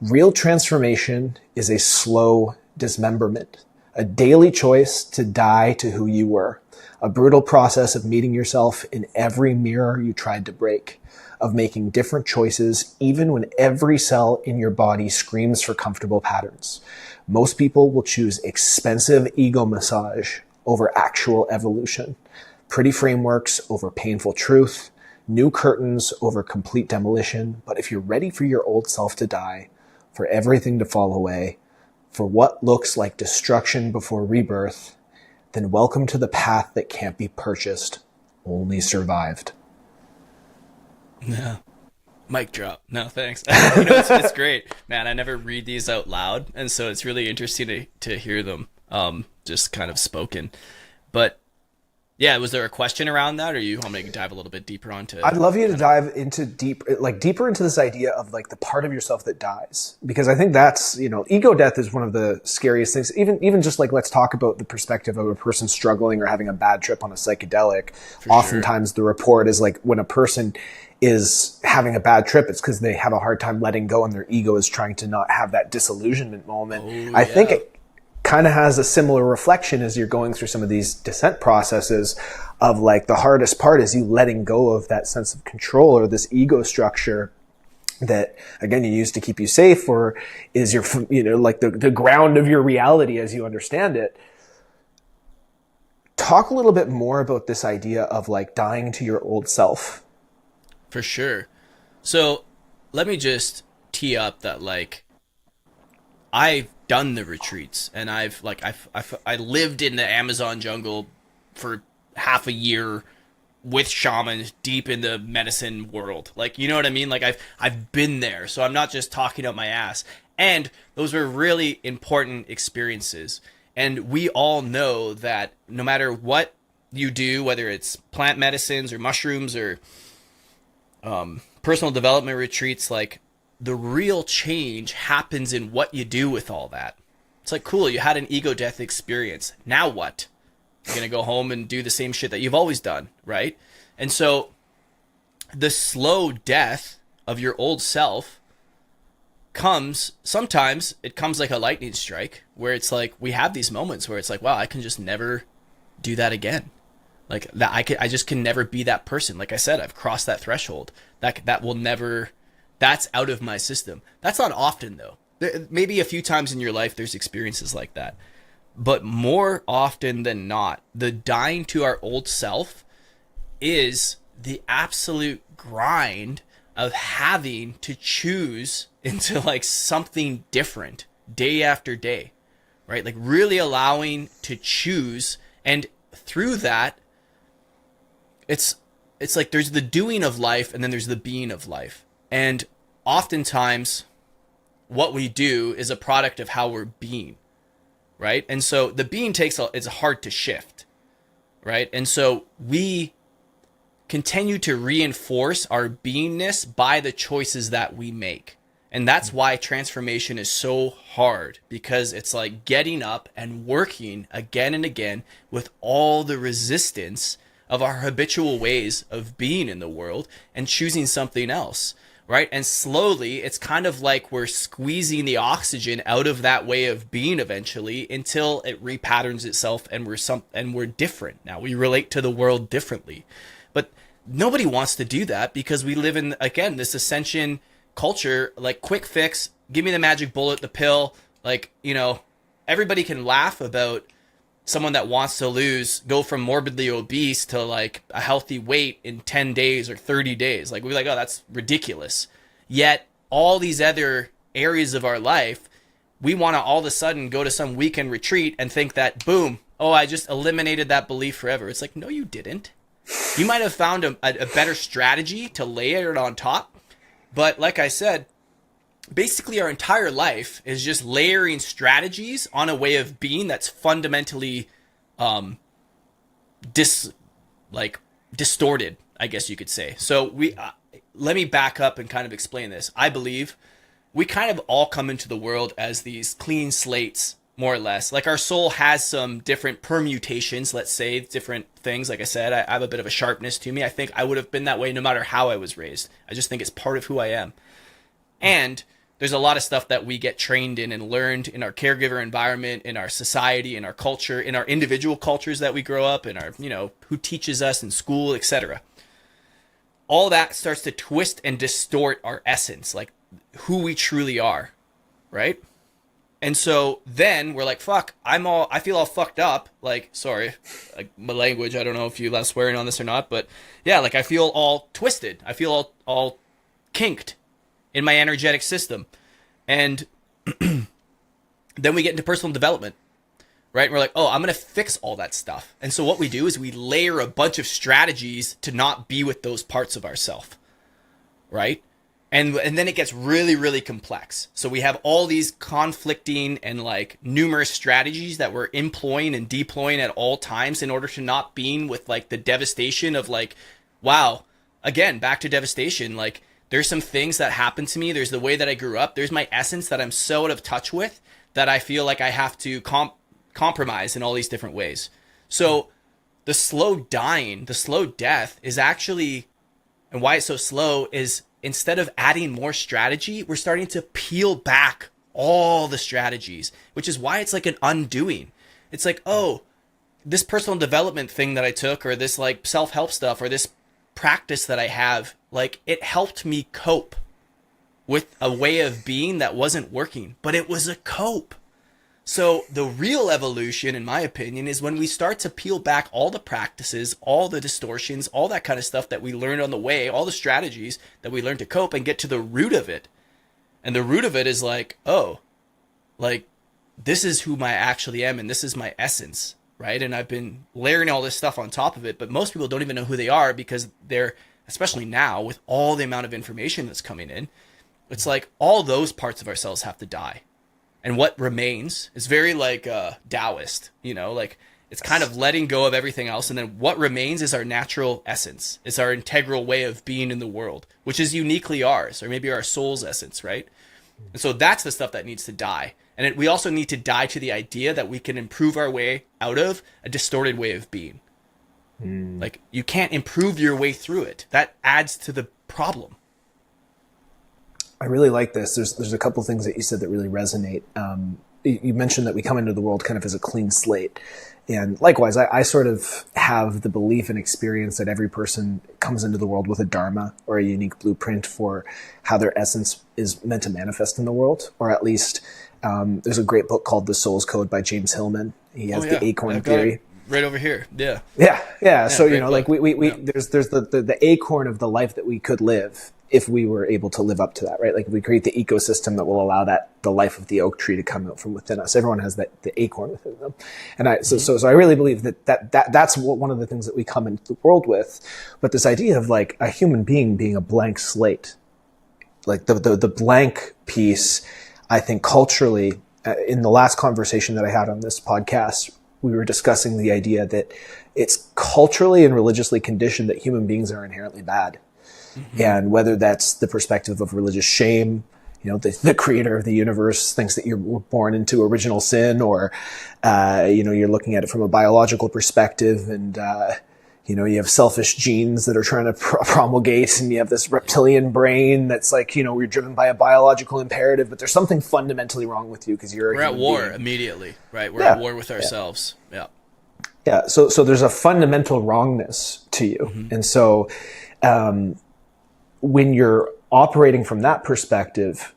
Real transformation is a slow dismemberment, a daily choice to die to who you were, a brutal process of meeting yourself in every mirror you tried to break, of making different choices even when every cell in your body screams for comfortable patterns. Most people will choose expensive ego massage over actual evolution, pretty frameworks over painful truth, new curtains over complete demolition. But if you're ready for your old self to die, for everything to fall away, for what looks like destruction before rebirth, then welcome to the path that can't be purchased, only survived. Yeah. Mic drop. No, thanks. It's great. Man, I never read these out loud, and so it's really interesting to hear them just kind of spoken. But yeah, was there a question around that, or you want me to dive a little bit deeper onto? I'd love you to dive into deeper into this idea of like the part of yourself that dies, because I think that's, ego death is one of the scariest things. Even just like, let's talk about the perspective of a person struggling or having a bad trip on a psychedelic. Oftentimes the report is like, when a person is having a bad trip, it's because they have a hard time letting go and their ego is trying to not have that disillusionment moment. I think it kind of has a similar reflection as you're going through some of these descent processes of like, the hardest part is you letting go of that sense of control or this ego structure that, again, you use to keep you safe, or is your, like the ground of your reality as you understand it. Talk a little bit more about this idea of like dying to your old self. For sure. So let me just tee up that, like, I've done the retreats, and I lived in the Amazon jungle for half a year with shamans deep in the medicine world. Like, you know what I mean? Like, I've been there, so I'm not just talking out my ass. And those were really important experiences. And we all know that no matter what you do, whether it's plant medicines or mushrooms or personal development retreats, like, the real change happens in what you do with all that. It's like, cool, you had an ego death experience. Now what? You're going to go home and do the same shit that you've always done, right? And so the slow death of your old self sometimes it comes like a lightning strike where it's like we have these moments where it's like, wow, I can just never do that again. Like that I just can never be that person. Like I said, I've crossed that threshold. That will never, that's out of my system. That's not often though. Maybe a few times in your life there's experiences like that. But more often than not, the dying to our old self is the absolute grind of having to choose into like something different day after day, right? Like really allowing to choose. And through that, it's like there's the doing of life and then there's the being of life. And oftentimes what we do is a product of how we're being, right? And so the being it's hard to shift, right? And so we continue to reinforce our beingness by the choices that we make. And that's why transformation is so hard, because it's like getting up and working again and again with all the resistance of our habitual ways of being in the world and choosing something else, right? And slowly, it's kind of like we're squeezing the oxygen out of that way of being eventually until it repatterns itself and we're different. Now we relate to the world differently. But nobody wants to do that because we live in, again, this ascension culture, like quick fix, give me the magic bullet, the pill. Like, you know, everybody can laugh about someone that wants to go from morbidly obese to like a healthy weight in 10 days or 30 days. Like we're like, oh, that's ridiculous. Yet all these other areas of our life, we want to all of a sudden go to some weekend retreat and think that, boom, oh, I just eliminated that belief forever. It's like, no, you didn't. You might have found a better strategy to layer it on top. But like I said, basically our entire life is just layering strategies on a way of being that's fundamentally distorted, I guess you could say. So let me back up and kind of explain this. I believe we kind of all come into the world as these clean slates, more or less. Like our soul has some different permutations, let's say, different things. Like I said, I have a bit of a sharpness to me. I think I would have been that way no matter how I was raised. I just think it's part of who I am. And there's a lot of stuff that we get trained in and learned in our caregiver environment, in our society, in our culture, in our individual cultures that we grow up in, our, you know, who teaches us in school, etc. All that starts to twist and distort our essence, like who we truly are, right? And so then we're like, fuck, I feel all fucked up. Like, sorry, like my language, I don't know if you allow swearing on this or not, but yeah, like I feel all twisted. I feel all kinked in my energetic system. And then we get into personal development, right? And we're like, oh, I'm going to fix all that stuff. And so what we do is we layer a bunch of strategies to not be with those parts of ourself, right? And then it gets really, really complex. So we have all these conflicting and like numerous strategies that we're employing and deploying at all times in order to not being with like the devastation of like, wow, again, back to devastation. Like there's some things that happen to me. There's the way that I grew up. There's my essence that I'm so out of touch with that I feel like I have to compromise in all these different ways. So the slow dying, the slow death is actually, and why it's so slow is, instead of adding more strategy, we're starting to peel back all the strategies, which is why it's like an undoing. It's like, oh, this personal development thing that I took, or this like self-help stuff, or this practice that I have, like it helped me cope with a way of being that wasn't working, but it was a cope. So the real evolution, in my opinion, is when we start to peel back all the practices, all the distortions, all that kind of stuff that we learned on the way, all the strategies that we learned to cope, and get to the root of it. And the root of it is like, oh, like this is who I actually am and this is my essence, right? And I've been layering all this stuff on top of it, but most people don't even know who they are because they're, especially now with all the amount of information that's coming in, it's like all those parts of ourselves have to die. And what remains is very like Taoist, you know, like it's kind of letting go of everything else. And then what remains is our natural essence. It's our integral way of being in the world, which is uniquely ours, or maybe our soul's essence, right? And so that's the stuff that needs to die. And we also need to die to the idea that we can improve our way out of a distorted way of being. Like you can't improve your way through it. That adds to the problem. I really like this. There's a couple things that you said that really resonate. You mentioned that we come into the world kind of as a clean slate. And likewise, I sort of have the belief and experience that every person comes into the world with a dharma or a unique blueprint for how their essence is meant to manifest in the world. Or at least, there's a great book called The Soul's Code by James Hillman. He has the acorn theory. Right over here. Yeah. Yeah. So, you know, book. like there's the acorn of the life that we could live if we were able to live up to that, right? Like if we create the ecosystem that will allow the life of the oak tree to come out from within us. Everyone has the acorn within them. And so I really believe that's one of the things that we come into the world with. But this idea of like a human being a blank slate, like the blank piece, I think culturally, in the last conversation that I had on this podcast, we were discussing the idea that it's culturally and religiously conditioned that human beings are inherently bad. Mm-hmm. And whether that's the perspective of religious shame, you know, the creator of the universe thinks that you're born into original sin, or, you know, you're looking at it from a biological perspective, and, you know, you have selfish genes that are trying to promulgate, and you have this reptilian brain that's like, you know, we're driven by a biological imperative, but there's something fundamentally wrong with you because we're at war immediately, right? We're at war with ourselves. Yeah. So there's a fundamental wrongness to you. Mm-hmm. And so, when you're operating from that perspective,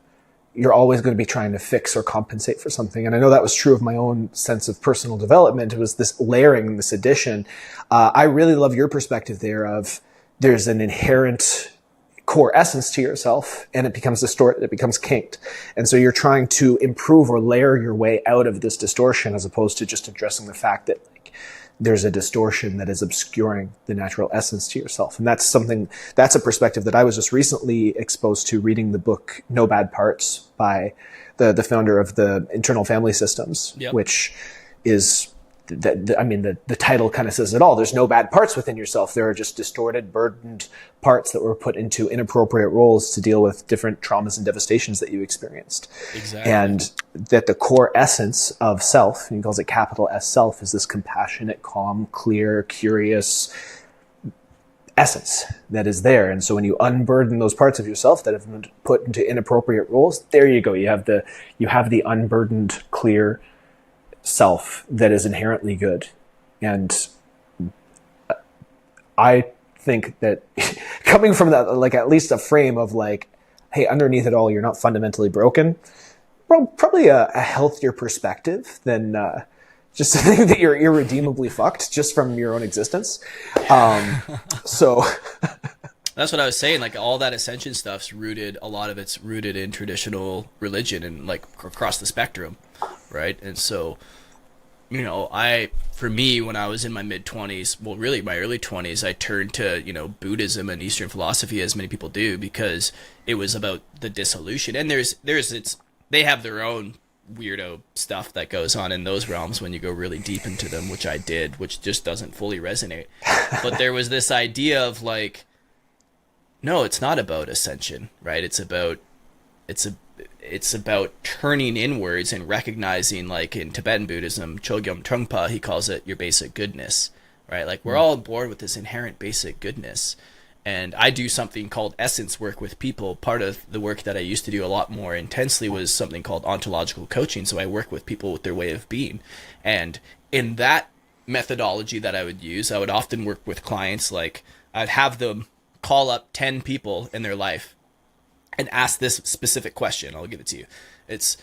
you're always going to be trying to fix or compensate for something. And I know that was true of my own sense of personal development. It was this layering, this addition. I really love your perspective there of there's an inherent core essence to yourself, and it becomes distorted, it becomes kinked. And so you're trying to improve or layer your way out of this distortion, as opposed to just addressing the fact that like there's a distortion that is obscuring the natural essence to yourself. And that's a perspective that I was just recently exposed to reading the book No Bad Parts by the founder of the Internal Family Systems, which is, the title kind of says it all. There's no bad parts within yourself. There are just distorted, burdened parts that were put into inappropriate roles to deal with different traumas and devastations that you experienced. Exactly. And that the core essence of self, and he calls it capital S self, is this compassionate, calm, clear, curious essence that is there. And so when you unburden those parts of yourself that have been put into inappropriate roles, there you go. You have the unburdened, clear self that is inherently good. And I think that coming from that, like at least a frame of like, hey, underneath it all, you're not fundamentally broken, probably a healthier perspective than just to think that you're irredeemably fucked just from your own existence. So that's what I was saying. Like all that ascension stuff's a lot of it's rooted in traditional religion and like across the spectrum. Right. And so, you know, for me, when I was in my mid-20s, well, really my early 20s, I turned to, you know, Buddhism and Eastern philosophy, as many people do, because it was about the dissolution. And they have their own weirdo stuff that goes on in those realms when you go really deep into them, which I did, which just doesn't fully resonate. But there was this idea of like, no, it's not about ascension, right? It's about turning inwards and recognizing, like in Tibetan Buddhism, Chogyam Trungpa, he calls it your basic goodness, right? Like we're all born with this inherent basic goodness. And I do something called essence work with people. Part of the work that I used to do a lot more intensely was something called ontological coaching. So I work with people with their way of being. And in that methodology that I would use, I would often work with clients, like I'd have them call up 10 people in their life and ask this specific question. I'll give it to you. It's,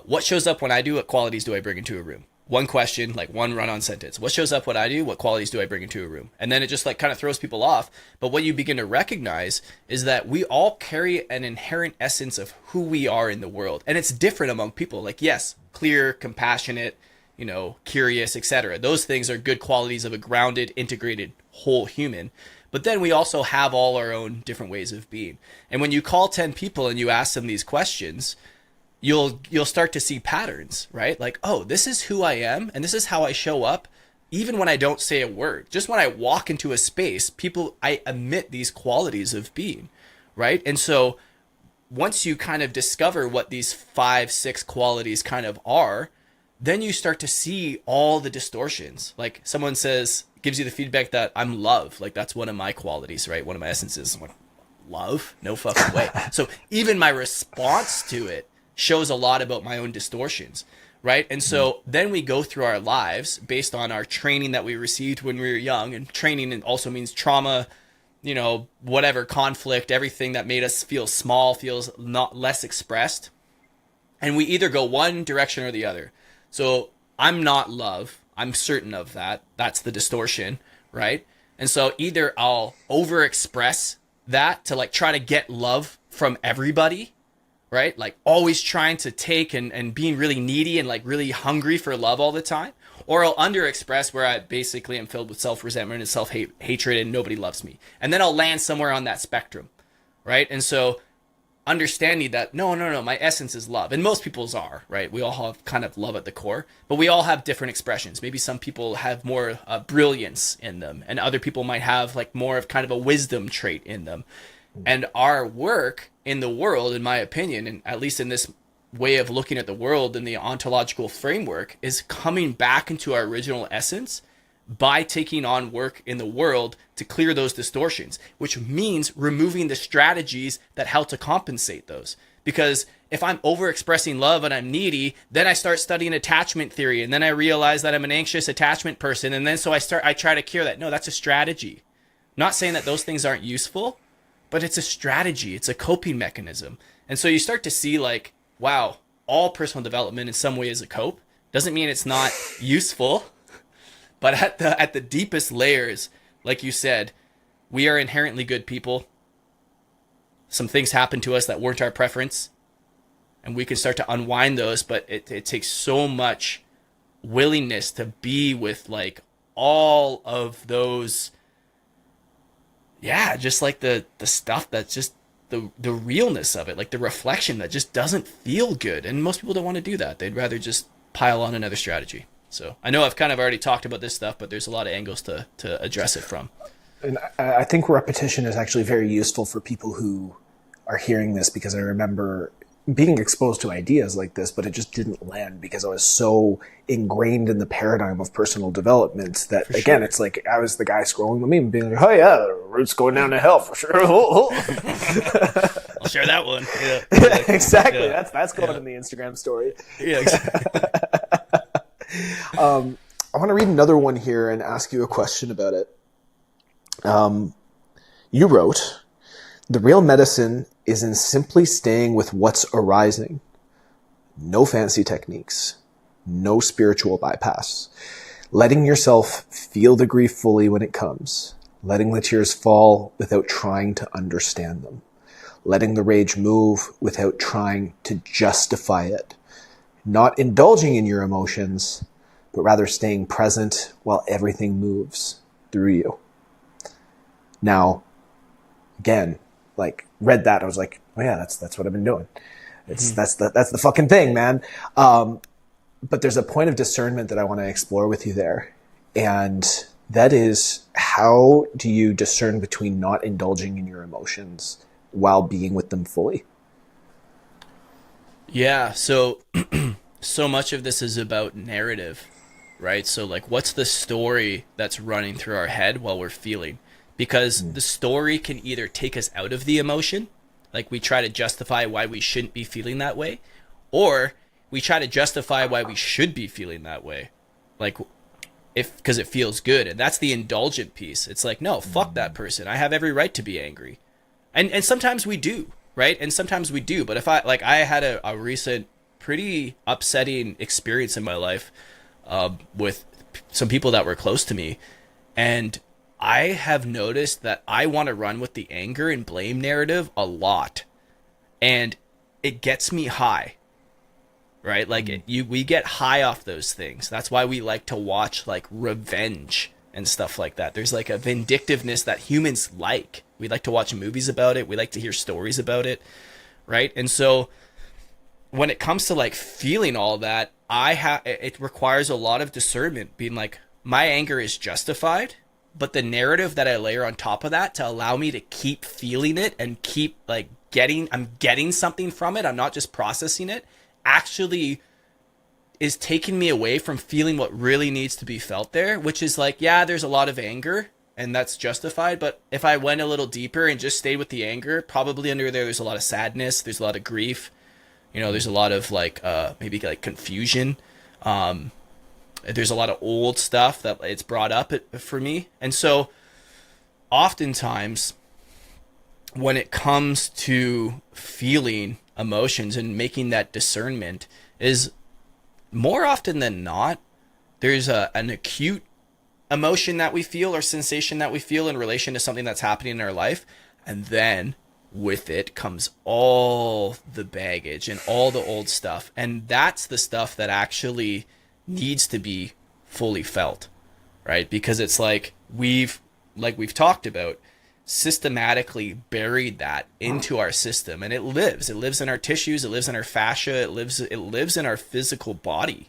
what shows up when I do? What qualities do I bring into a room? One question, like one run-on sentence. What shows up when I do? What qualities do I bring into a room? And then it just like kind of throws people off. But what you begin to recognize is that we all carry an inherent essence of who we are in the world. And it's different among people. Like, yes, clear, compassionate, you know, curious, etc. Those things are good qualities of a grounded, integrated, whole human. But then we also have all our own different ways of being. And when you call 10 people and you ask them these questions, you'll start to see patterns, right? Like, oh, this is who I am, and this is how I show up, even when I don't say a word. Just when I walk into a space, I emit these qualities of being, right? And so once you kind of discover what these 5-6 qualities kind of are, then you start to see all the distortions. Like gives you the feedback that I'm love. Like that's one of my qualities, right? One of my essences. love. No fucking way. So even my response to it shows a lot about my own distortions, right? And so then we go through our lives based on our training that we received when we were young, and training also means trauma, you know, whatever, conflict, everything that made us feel small, feels not less expressed. And we either go one direction or the other. So I'm not love. I'm certain of that. That's the distortion, right? And so either I'll overexpress that to like try to get love from everybody, right? Like always trying to take and being really needy and like really hungry for love all the time. Or I'll underexpress where I basically am filled with self-resentment and self-hatred and nobody loves me. And then I'll land somewhere on that spectrum, right? And so understanding that no, my essence is love, and most people's are, right? We all have kind of love at the core, but we all have different expressions. Maybe some people have more brilliance in them, and other people might have like more of kind of a wisdom trait in them. And our work in the world, in my opinion, and at least in this way of looking at the world in the ontological framework, is coming back into our original essence by taking on work in the world to clear those distortions, which means removing the strategies that help to compensate those. Because if I'm overexpressing love and I'm needy, then I start studying attachment theory, and then I realize that I'm an anxious attachment person, and then so I try to cure that. No, that's a strategy. I'm not saying that those things aren't useful, but it's a strategy. It's a coping mechanism. And so you start to see like, wow, all personal development in some way is a cope. Doesn't mean it's not useful. But at the deepest layers, like you said, we are inherently good people. Some things happen to us that weren't our preference, and we can start to unwind those, but it takes so much willingness to be with like all of those, just like the stuff that's just the realness of it, like the reflection that just doesn't feel good. And most people don't want to do that. They'd rather just pile on another strategy. So I know I've kind of already talked about this stuff, but there's a lot of angles to address it from. And I think repetition is actually very useful for people who are hearing this, because I remember being exposed to ideas like this, but it just didn't land because I was so ingrained in the paradigm of personal development that, for again, sure. It's like I was the guy scrolling the meme being like, oh yeah, root's going down to hell for sure. I'll share that one. Yeah. Exactly. Yeah. That's going in the Instagram story. Yeah, exactly. I want to read another one here and ask you a question about it. You wrote, "The real medicine is in simply staying with what's arising. No fancy techniques, no spiritual bypass. Letting yourself feel the grief fully when it comes. Letting the tears fall without trying to understand them. Letting the rage move without trying to justify it. Not indulging in your emotions, but rather staying present while everything moves through you." Now, again, like read that, I was like, oh yeah, that's what I've been doing. It's that's the fucking thing, man. But there's a point of discernment that I want to explore with you there, and that is, how do you discern between not indulging in your emotions while being with them fully? Yeah, so so much of this is about narrative, right? So like, what's the story that's running through our head while we're feeling? Because the story can either take us out of the emotion, like we try to justify why we shouldn't be feeling that way, or we try to justify why we should be feeling that way, like because it feels good. And that's the indulgent piece. It's like, no, fuck that person. I have every right to be angry. And sometimes we do, right? And sometimes we do. But if I had a recent pretty upsetting experience in my life with some people that were close to me, and I have noticed that I want to run with the anger and blame narrative a lot, and it gets me high, right? Like we get high off those things. That's why we like to watch like revenge and stuff like that. There's like a vindictiveness that humans like. We like to watch movies about it. We like to hear stories about it, right? And so when it comes to like feeling all that, it requires a lot of discernment, being like, my anger is justified, but the narrative that I layer on top of that to allow me to keep feeling it and keep like I'm getting something from it, I'm not just processing it, actually is taking me away from feeling what really needs to be felt there, which is like, yeah, there's a lot of anger and that's justified. But if I went a little deeper and just stayed with the anger, probably under there's a lot of sadness, there's a lot of grief, there's a lot of like maybe like confusion. There's a lot of old stuff that it's brought up for me. And so oftentimes when it comes to feeling emotions and making that discernment is more often than not, there's an acute emotion that we feel or sensation that we feel in relation to something that's happening in our life. And then with it comes all the baggage and all the old stuff. And that's the stuff that actually needs to be fully felt, right? Because it's like we've talked about, systematically buried that into our system, and it lives in our tissues, it lives in our fascia, it lives in our physical body.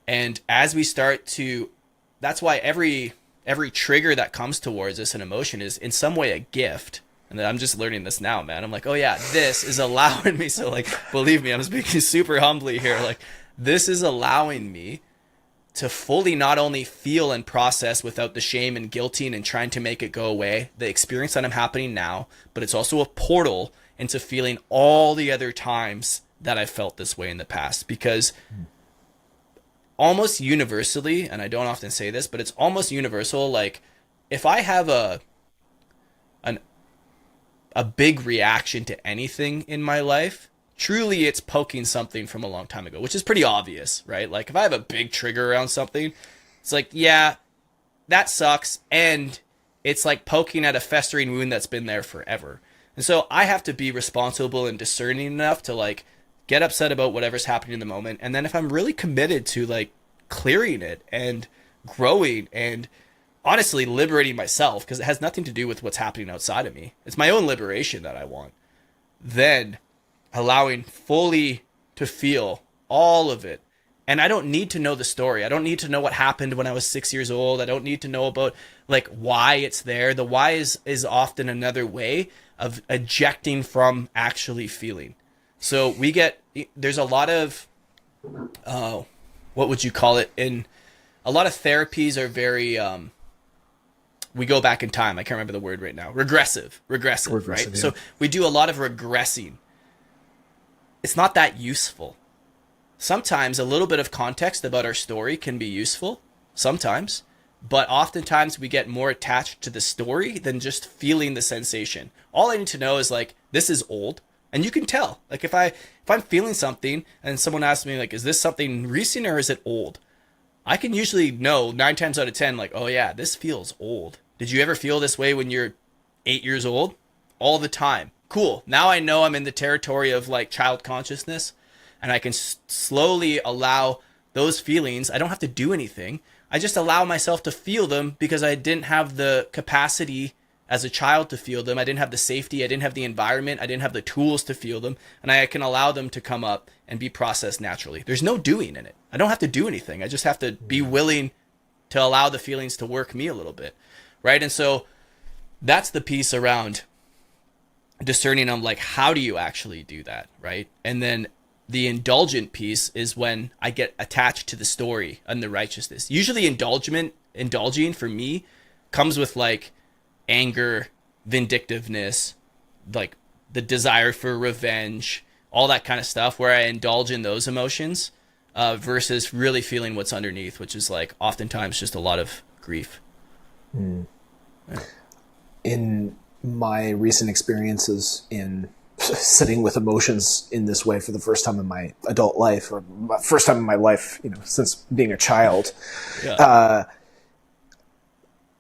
And as we start to, that's why every trigger that comes towards us, an emotion, is in some way a gift. And I'm just learning this now, man. I'm like, oh yeah, this is allowing me. So like, believe me, I'm speaking super humbly here. Like, this is allowing me to fully not only feel and process without the shame and guilting and trying to make it go away, the experience that I'm happening now, but it's also a portal into feeling all the other times that I felt this way in the past. Because almost universally, and I don't often say this, but it's almost universal, like if I have a big reaction to anything in my life, truly it's poking something from a long time ago, which is pretty obvious, right? Like if I have a big trigger around something, it's like, yeah, that sucks. And it's like poking at a festering wound that's been there forever. And so I have to be responsible and discerning enough to like get upset about whatever's happening in the moment. And then if I'm really committed to like clearing it and growing and honestly liberating myself, because it has nothing to do with what's happening outside of me, it's my own liberation that I want, then allowing fully to feel all of it. And I don't need to know the story. I don't need to know what happened when I was 6 years old. I don't need to know about like why it's there. The why is often another way of ejecting from actually feeling. So there's a lot of, what would you call it? In a lot of therapies are very, we go back in time. I can't remember the word right now. Regressive, right? Yeah. So we do a lot of regressing. It's not that useful. Sometimes a little bit of context about our story can be useful, sometimes, but oftentimes we get more attached to the story than just feeling the sensation. All I need to know is like, this is old, and you can tell. Like if I'm feeling something and someone asks me like, is this something recent or is it old? I can usually know 9 times out of 10, like, oh yeah, this feels old. Did you ever feel this way when you're 8 years old? All the time. Cool. Now I know I'm in the territory of like child consciousness, and I can slowly allow those feelings. I don't have to do anything. I just allow myself to feel them because I didn't have the capacity as a child to feel them. I didn't have the safety. I didn't have the environment. I didn't have the tools to feel them. And I can allow them to come up and be processed naturally. There's no doing in it. I don't have to do anything. I just have to be willing to allow the feelings to work me a little bit. Right. And so that's the piece around discerning on like, how do you actually do that? Right. And then the indulgent piece is when I get attached to the story and the righteousness. Usually indulging for me comes with like anger, vindictiveness, like the desire for revenge, all that kind of stuff, where I indulge in those emotions versus really feeling what's underneath, which is like oftentimes just a lot of grief. Yeah. In my recent experiences in sitting with emotions in this way for the first time in my adult life, or first time in my life, since being a child,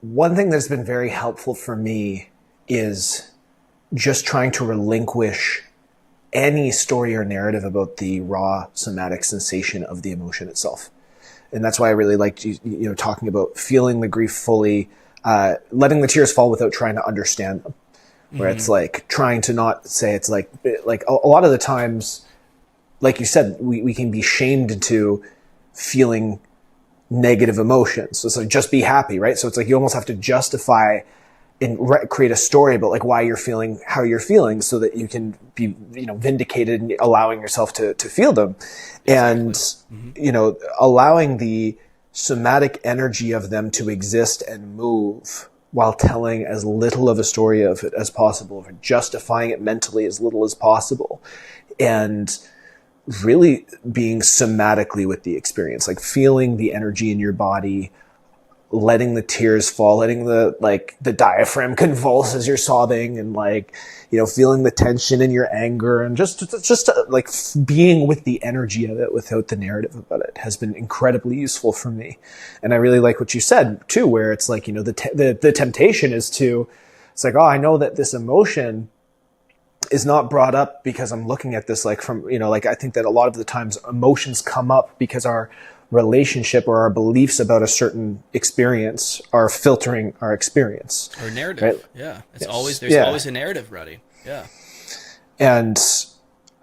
one thing that's been very helpful for me is just trying to relinquish any story or narrative about the raw somatic sensation of the emotion itself. And that's why I really liked talking about feeling the grief fully, letting the tears fall without trying to understand them. Where it's like trying to not say, it's like a lot of the times, like you said, we can be shamed into feeling negative emotions. So it's like, just be happy, right? So it's like you almost have to justify and create a story about like why you're feeling how you're feeling, so that you can be vindicated and allowing yourself to feel them. Exactly. And allowing the somatic energy of them to exist and move while telling as little of a story of it as possible, or justifying it mentally as little as possible, and really being somatically with the experience, like feeling the energy in your body, letting the tears fall, letting the diaphragm convulse as you're sobbing, and feeling the tension in your anger, and just being with the energy of it without the narrative about it has been incredibly useful for me. And I really like what you said too, where it's like, the temptation is to, it's like, oh, I know that this emotion is not brought up because I'm looking at this I think that a lot of the times emotions come up because our relationship or our beliefs about a certain experience are filtering our experience. Or narrative. Right? Yeah. There's always a narrative running. Yeah. And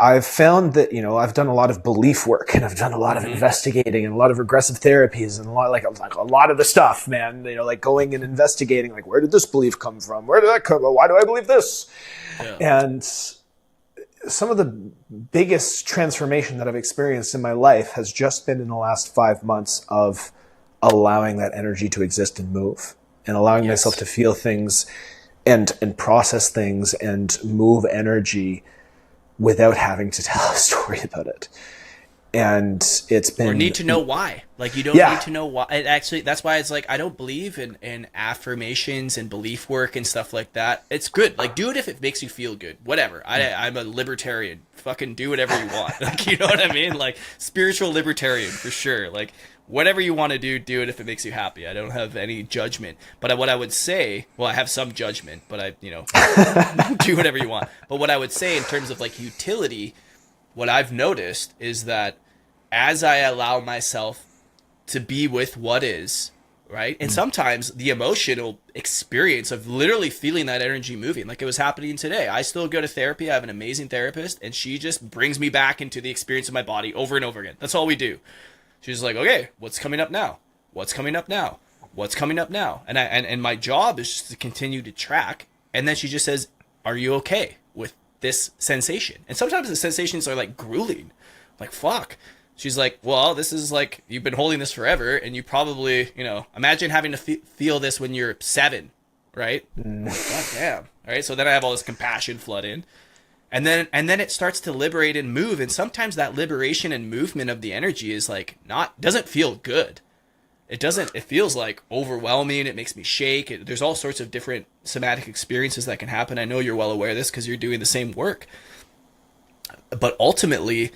I've found that, I've done a lot of belief work, and I've done a lot of investigating, and a lot of regressive therapies, and a lot of the stuff, man, going and investigating, where did this belief come from? Where did that come from? Why do I believe this? Yeah. And some of the biggest transformation that I've experienced in my life has just been in the last 5 months of allowing that energy to exist and move, and allowing myself to feel things and process things and move energy without having to tell a story about it. And it's been... Or need to know why. You don't need to know why. Actually, that's why it's I don't believe in affirmations and belief work and stuff like that. It's good. Do it if it makes you feel good. Whatever. I'm a libertarian. Fucking do whatever you want. You know what I mean? Spiritual libertarian, for sure. Whatever you want to do it if it makes you happy. I don't have any judgment. But what I would say... Well, I have some judgment, but I do whatever you want. But what I would say in terms of utility... What I've noticed is that as I allow myself to be with what is, right? And sometimes the emotional experience of literally feeling that energy moving, like it was happening today. I still go to therapy. I have an amazing therapist, and she just brings me back into the experience of my body over and over again. That's all we do. She's like, okay, what's coming up now? What's coming up now? What's coming up now? And my job is just to continue to track. And then she just says, are you okay with this sensation? And sometimes the sensations are grueling, fuck. She's like, well, this is you've been holding this forever, and you probably, imagine having to feel this when you're 7, right? God damn. All right. So then I have all this compassion flood in, and then it starts to liberate and move. And sometimes that liberation and movement of the energy is doesn't feel good. It feels overwhelming. It makes me shake. There's all sorts of different somatic experiences that can happen. I know you're well aware of this because you're doing the same work. But ultimately,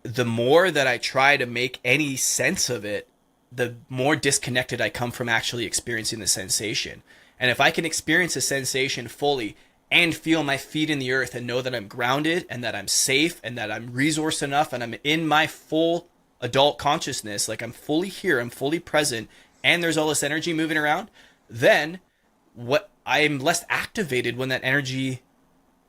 the more that I try to make any sense of it, the more disconnected I come from actually experiencing the sensation. And if I can experience a sensation fully and feel my feet in the earth and know that I'm grounded and that I'm safe and that I'm resourced enough and I'm in my full adult consciousness, I'm fully here, I'm fully present, and there's all this energy moving around, then I'm less activated when that energy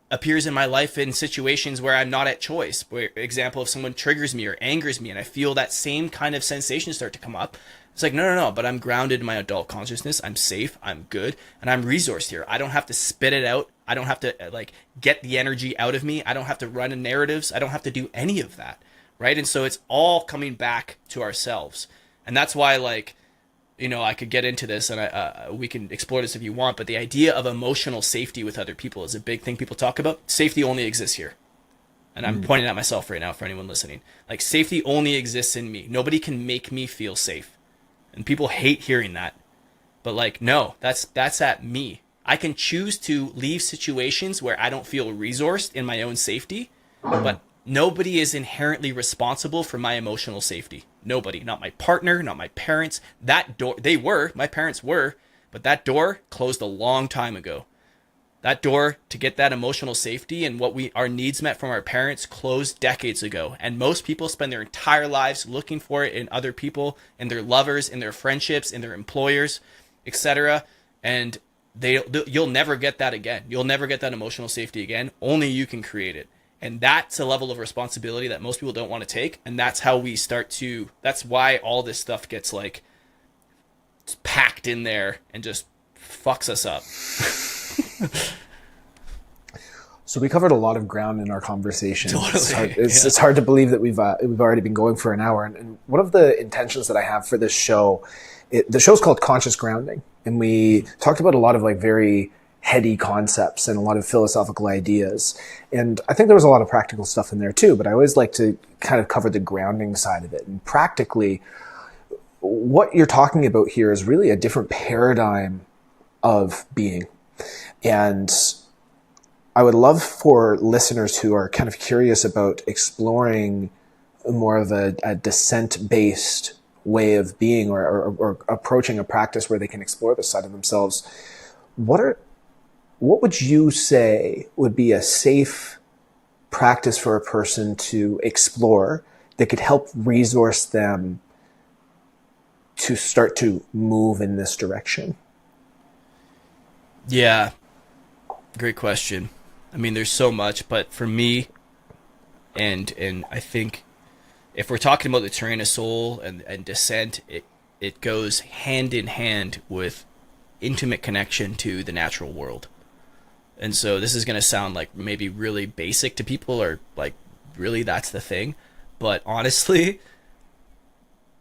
appears in my life in situations where I'm not at choice. For example, if someone triggers me or angers me and I feel that same kind of sensation start to come up, it's no, but I'm grounded in my adult consciousness, I'm safe, I'm good, and I'm resourced here. I don't have to spit it out. I don't have to get the energy out of me. I don't have to run in narratives. I don't have to do any of that. Right. And so it's all coming back to ourselves. And that's why, I could get into this and we can explore this if you want. But the idea of emotional safety with other people is a big thing people talk about. Safety only exists here. And I'm pointing at myself right now for anyone listening. Safety only exists in me. Nobody can make me feel safe. And people hate hearing that. But no, that's at me. I can choose to leave situations where I don't feel resourced in my own safety. But nobody is inherently responsible for my emotional safety. Nobody. Not my partner, not my parents. That door, my parents were, but that door closed a long time ago. That door to get that emotional safety and our needs met from our parents closed decades ago. And most people spend their entire lives looking for it in other people, in their lovers, in their friendships, in their employers, etc. And you'll never get that again. You'll never get that emotional safety again. Only you can create it. And that's a level of responsibility that most people don't want to take. And that's how we that's why all this stuff gets packed in there and just fucks us up. So we covered a lot of ground in our conversation. Totally. It's hard to believe that we've already been going for an hour. And one of the intentions that I have for this show, the show's called Conscious Grounding. and we talked about a lot of like very heady concepts and a lot of philosophical ideas. And I think there was a lot of practical stuff in there too, but I always like to kind of cover the grounding side of it. And practically, what you're talking about here is really a different paradigm of being. And I would love for listeners who are kind of curious about exploring more of a descent-based way of being, or approaching a practice where they can explore this side of themselves. What would you say would be a safe practice for a person to explore that could help resource them to start to move in this direction? Yeah, great question. I mean, there's so much, but for me, and I think if we're talking about the terrain of soul and descent, it goes hand in hand with intimate connection to the natural world. And so this is going to sound like maybe really basic to people, or like really that's the thing. But honestly,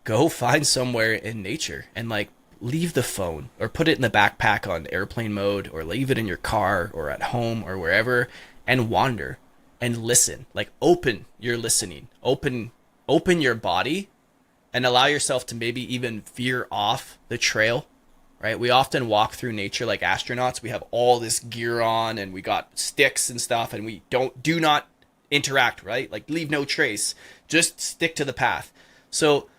go find somewhere in nature and like leave the phone, or put it in the backpack on airplane mode, or leave it in your car or at home or wherever, and wander and listen. Like open your listening, open your body, and allow yourself to maybe even veer off the trail. Right? We often walk through nature like astronauts. We have all this gear on and we got sticks and stuff, and we do not interact, right? Like leave no trace. Just stick to the path. So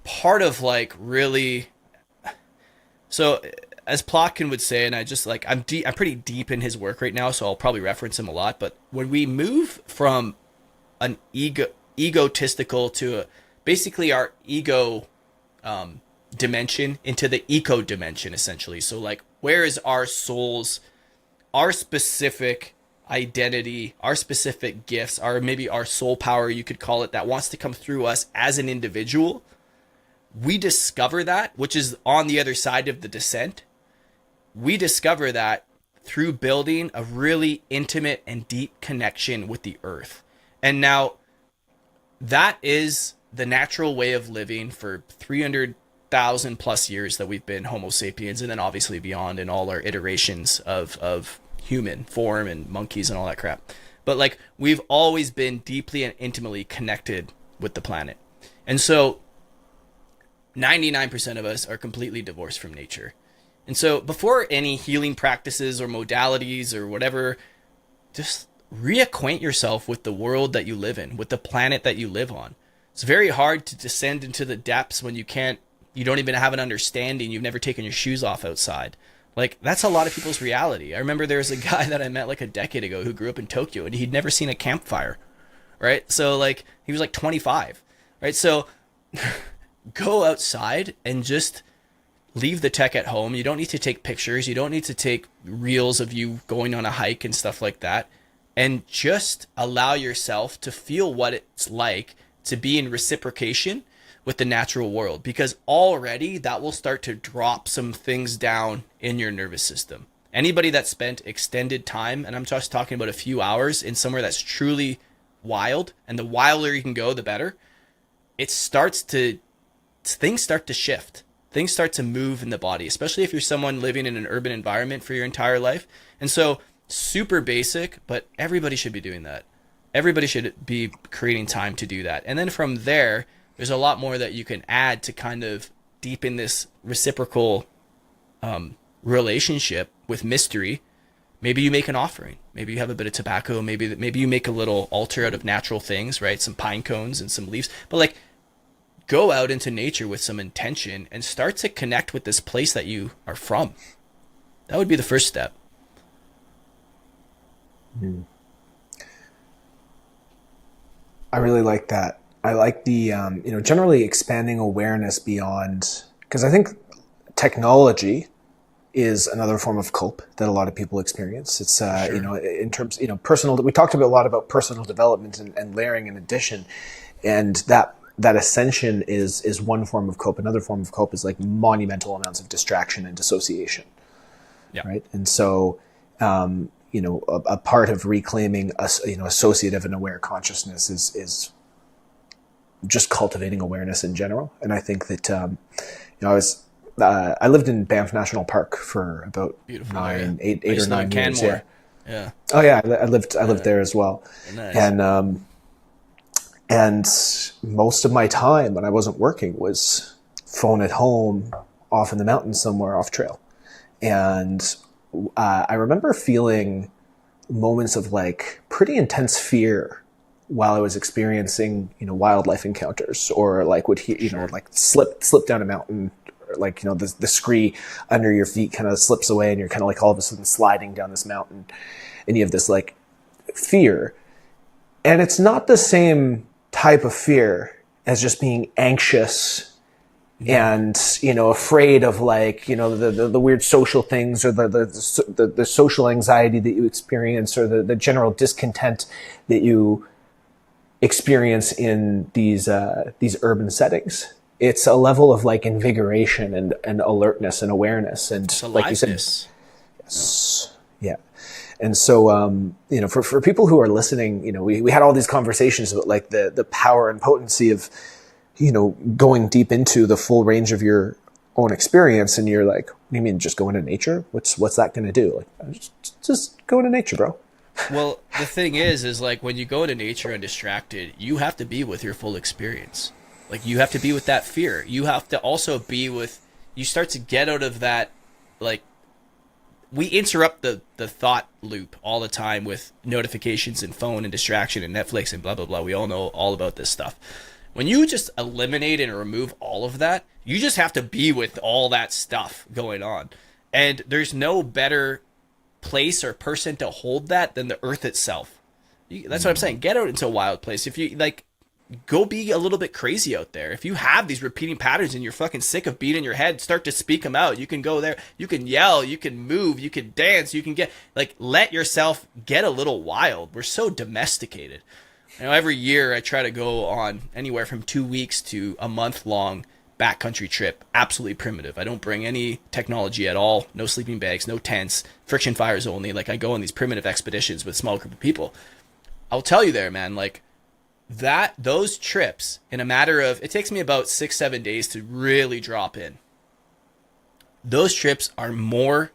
part of like really, so as Plotkin would say, and I just like, I'm pretty deep in his work right now, so I'll probably reference him a lot. But when we move from an egotistical to basically our ego, dimension into the eco dimension, essentially. So like, where is our soul's, our specific identity, our specific gifts, maybe our soul power, you could call it, that wants to come through us as an individual? We discover that, which is on the other side of the descent. We discover that through building a really intimate and deep connection with the earth. And now that is the natural way of living for 300,000 plus years that we've been Homo sapiens, and then obviously beyond in all our iterations of human form and monkeys and all that crap. But like, we've always been deeply and intimately connected with the planet. And so 99% of us are completely divorced from nature. And so before any healing practices or modalities or whatever, just reacquaint yourself with the world that you live in, with the planet that you live on. It's very hard to descend into the depths when you don't even have an understanding. You've never taken your shoes off outside. Like, that's a lot of people's reality. I remember there was a guy that I met like a decade ago who grew up in Tokyo, and he'd never seen a campfire, right? So like, he was like 25, right? So go outside and just leave the tech at home. You don't need to take pictures. You don't need to take reels of you going on a hike and stuff like that. And just allow yourself to feel what it's like to be in reciprocation with the natural world, because already that will start to drop some things down in your nervous system. Anybody that spent extended time, and I'm just talking about a few hours, in somewhere that's truly wild, and the wilder you can go, the better, things start to shift. Things start to move in the body, especially if you're someone living in an urban environment for your entire life. And so, super basic, but everybody should be doing that. Everybody should be creating time to do that. And then from there, there's a lot more that you can add to kind of deepen this reciprocal relationship with mystery. Maybe you make an offering. Maybe you have a bit of tobacco. Maybe you make a little altar out of natural things, right? Some pine cones and some leaves. But like, go out into nature with some intention and start to connect with this place that you are from. That would be the first step. I really like that. I like the, generally expanding awareness beyond, because I think technology is another form of cope that a lot of people experience. It's, Sure. In terms, personal, we talked a lot about personal development and layering and addition, and that ascension is one form of cope. Another form of cope is like monumental amounts of distraction and dissociation. Yeah. Right. And so, a part of reclaiming associative and aware consciousness is just cultivating awareness in general. And I think that, I was I lived in Banff National Park for about Beautiful eight or 9 years. Canmore. Yeah. Oh yeah, I lived there as well. Nice. And most of my time when I wasn't working was phone at home, off in the mountains somewhere, off trail. And I remember feeling moments of like pretty intense fear while I was experiencing, wildlife encounters, or like would like slip down a mountain, or like, the scree under your feet kind of slips away and you're kind of like all of a sudden sliding down this mountain, and you have this like fear. And it's not the same type of fear as just being anxious and, afraid of like, the weird social things, or the social anxiety that you experience, or the general discontent that you experience in these urban settings. It's a level of like invigoration and alertness and awareness. And like you said, yes. Yeah. And so, for people who are listening, we had all these conversations about like the power and potency of, going deep into the full range of your own experience. And you're like, what do you mean, just go into nature? What's that going to do? Like, just go into nature, bro. Well, the thing is like when you go into nature undistracted, you have to be with your full experience. Like you have to be with that fear. You have to also be with, you start to get out of that, like, we interrupt the thought loop all the time with notifications and phone and distraction and Netflix and blah, blah, blah. We all know all about this stuff. When you just eliminate and remove all of that, you just have to be with all that stuff going on. And there's no better place or person to hold that than the earth itself. That's what I'm saying. Get out into a wild place. If you like, go be a little bit crazy out there. If you have these repeating patterns and you're fucking sick of being in your head, start to speak them out. You can go there, you can yell, you can move, you can dance, you can get like, let yourself get a little wild. We're so domesticated. Every year I try to go on anywhere from 2 weeks to a month long backcountry trip. Absolutely primitive. I don't bring any technology at all. No sleeping bags, no tents, friction fires only. Like I go on these primitive expeditions with a small group of people. I'll tell you there, man, like those trips in a matter of, it takes me about 6-7 days to really drop in. Those trips are more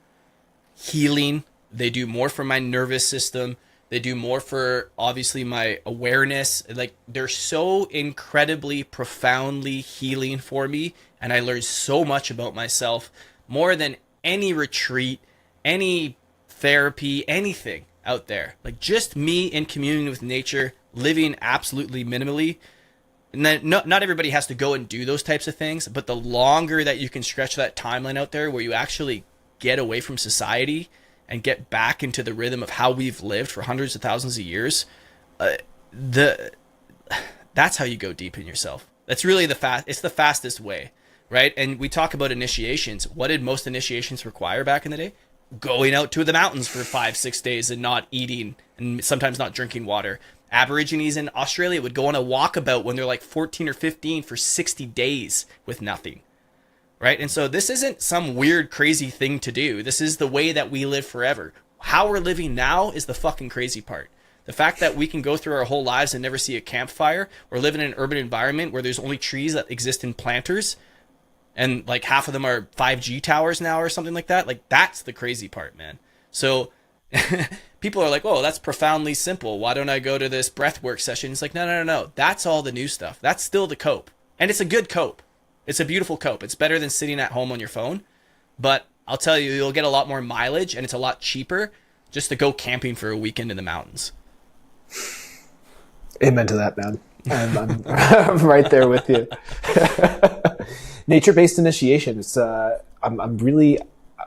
healing. They do more for my nervous system. They do more for, obviously, my awareness. Like, they're so incredibly, profoundly healing for me. And I learned so much about myself, more than any retreat, any therapy, anything out there. Like, just me in communion with nature, living absolutely minimally. And then not everybody has to go and do those types of things. But the longer that you can stretch that timeline out there where you actually get away from society and get back into the rhythm of how we've lived for hundreds of thousands of years, that's how you go deep in yourself. That's really it's the fastest way, right? And we talk about initiations. What did most initiations require back in the day? Going out to the mountains for 5-6 days and not eating and sometimes not drinking water. Aborigines in Australia would go on a walkabout when they're like 14 or 15 for 60 days with nothing. Right? And so this isn't some weird, crazy thing to do. This is the way that we live forever. How we're living now is the fucking crazy part. The fact that we can go through our whole lives and never see a campfire, or live in an urban environment where there's only trees that exist in planters, and like half of them are 5G towers now or something like that. Like that's the crazy part, man. So people are like, oh, that's profoundly simple. Why don't I go to this breathwork session? It's like, no. That's all the new stuff. That's still the cope. And it's a good cope. It's a beautiful cope. It's better than sitting at home on your phone. But I'll tell you, you'll get a lot more mileage and it's a lot cheaper just to go camping for a weekend in the mountains. Amen to that, man. I'm right there with you. Nature-based initiation. It's I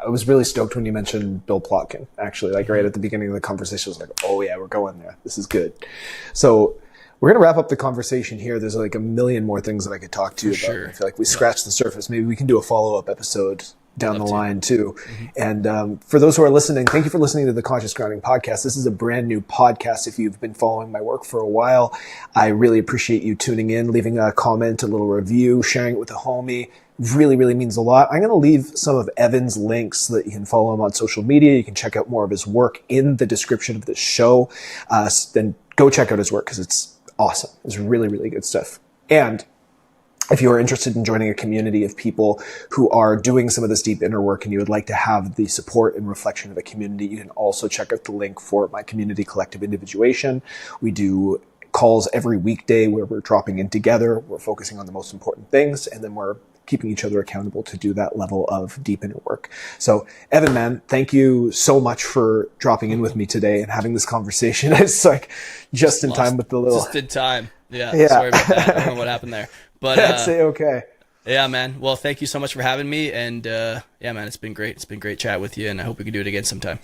was really stoked when you mentioned Bill Plotkin, actually, like right at the beginning of the conversation. I was like, oh yeah, we're going there. This is good. So we're going to wrap up the conversation here. There's like a million more things that I could talk to you about. Sure. I feel like we scratched the surface. Maybe we can do a follow-up episode down the line too. Mm-hmm. And for those who are listening, thank you for listening to the Conscious Grounding Podcast. This is a brand new podcast. If you've been following my work for a while, I really appreciate you tuning in, leaving a comment, a little review, sharing it with a homie. Really, really means a lot. I'm going to leave some of Evan's links so that you can follow him on social media. You can check out more of his work in the description of this show. Then go check out his work because it's awesome. It's really, really good stuff. And If you are interested in joining a community of people who are doing some of this deep inner work and you would like to have the support and reflection of a community, you can also check out the link for my community, Collective Individuation. We do calls every weekday where we're dropping in together. We're focusing on the most important things, and then we're keeping each other accountable to do that level of deep inner work. So, Evan, man, thank you so much for dropping in with me today and having this conversation. It's like just in time with the little... Just in time. Yeah. Sorry about that. I don't know what happened there. But that's okay. Yeah, man. Well, thank you so much for having me. And yeah, man, it's been great. It's been great chat with you, and I hope we can do it again sometime.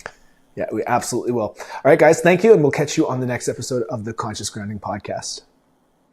Yeah, we absolutely will. All right, guys, thank you, and we'll catch you on the next episode of the Conscious Grounding Podcast.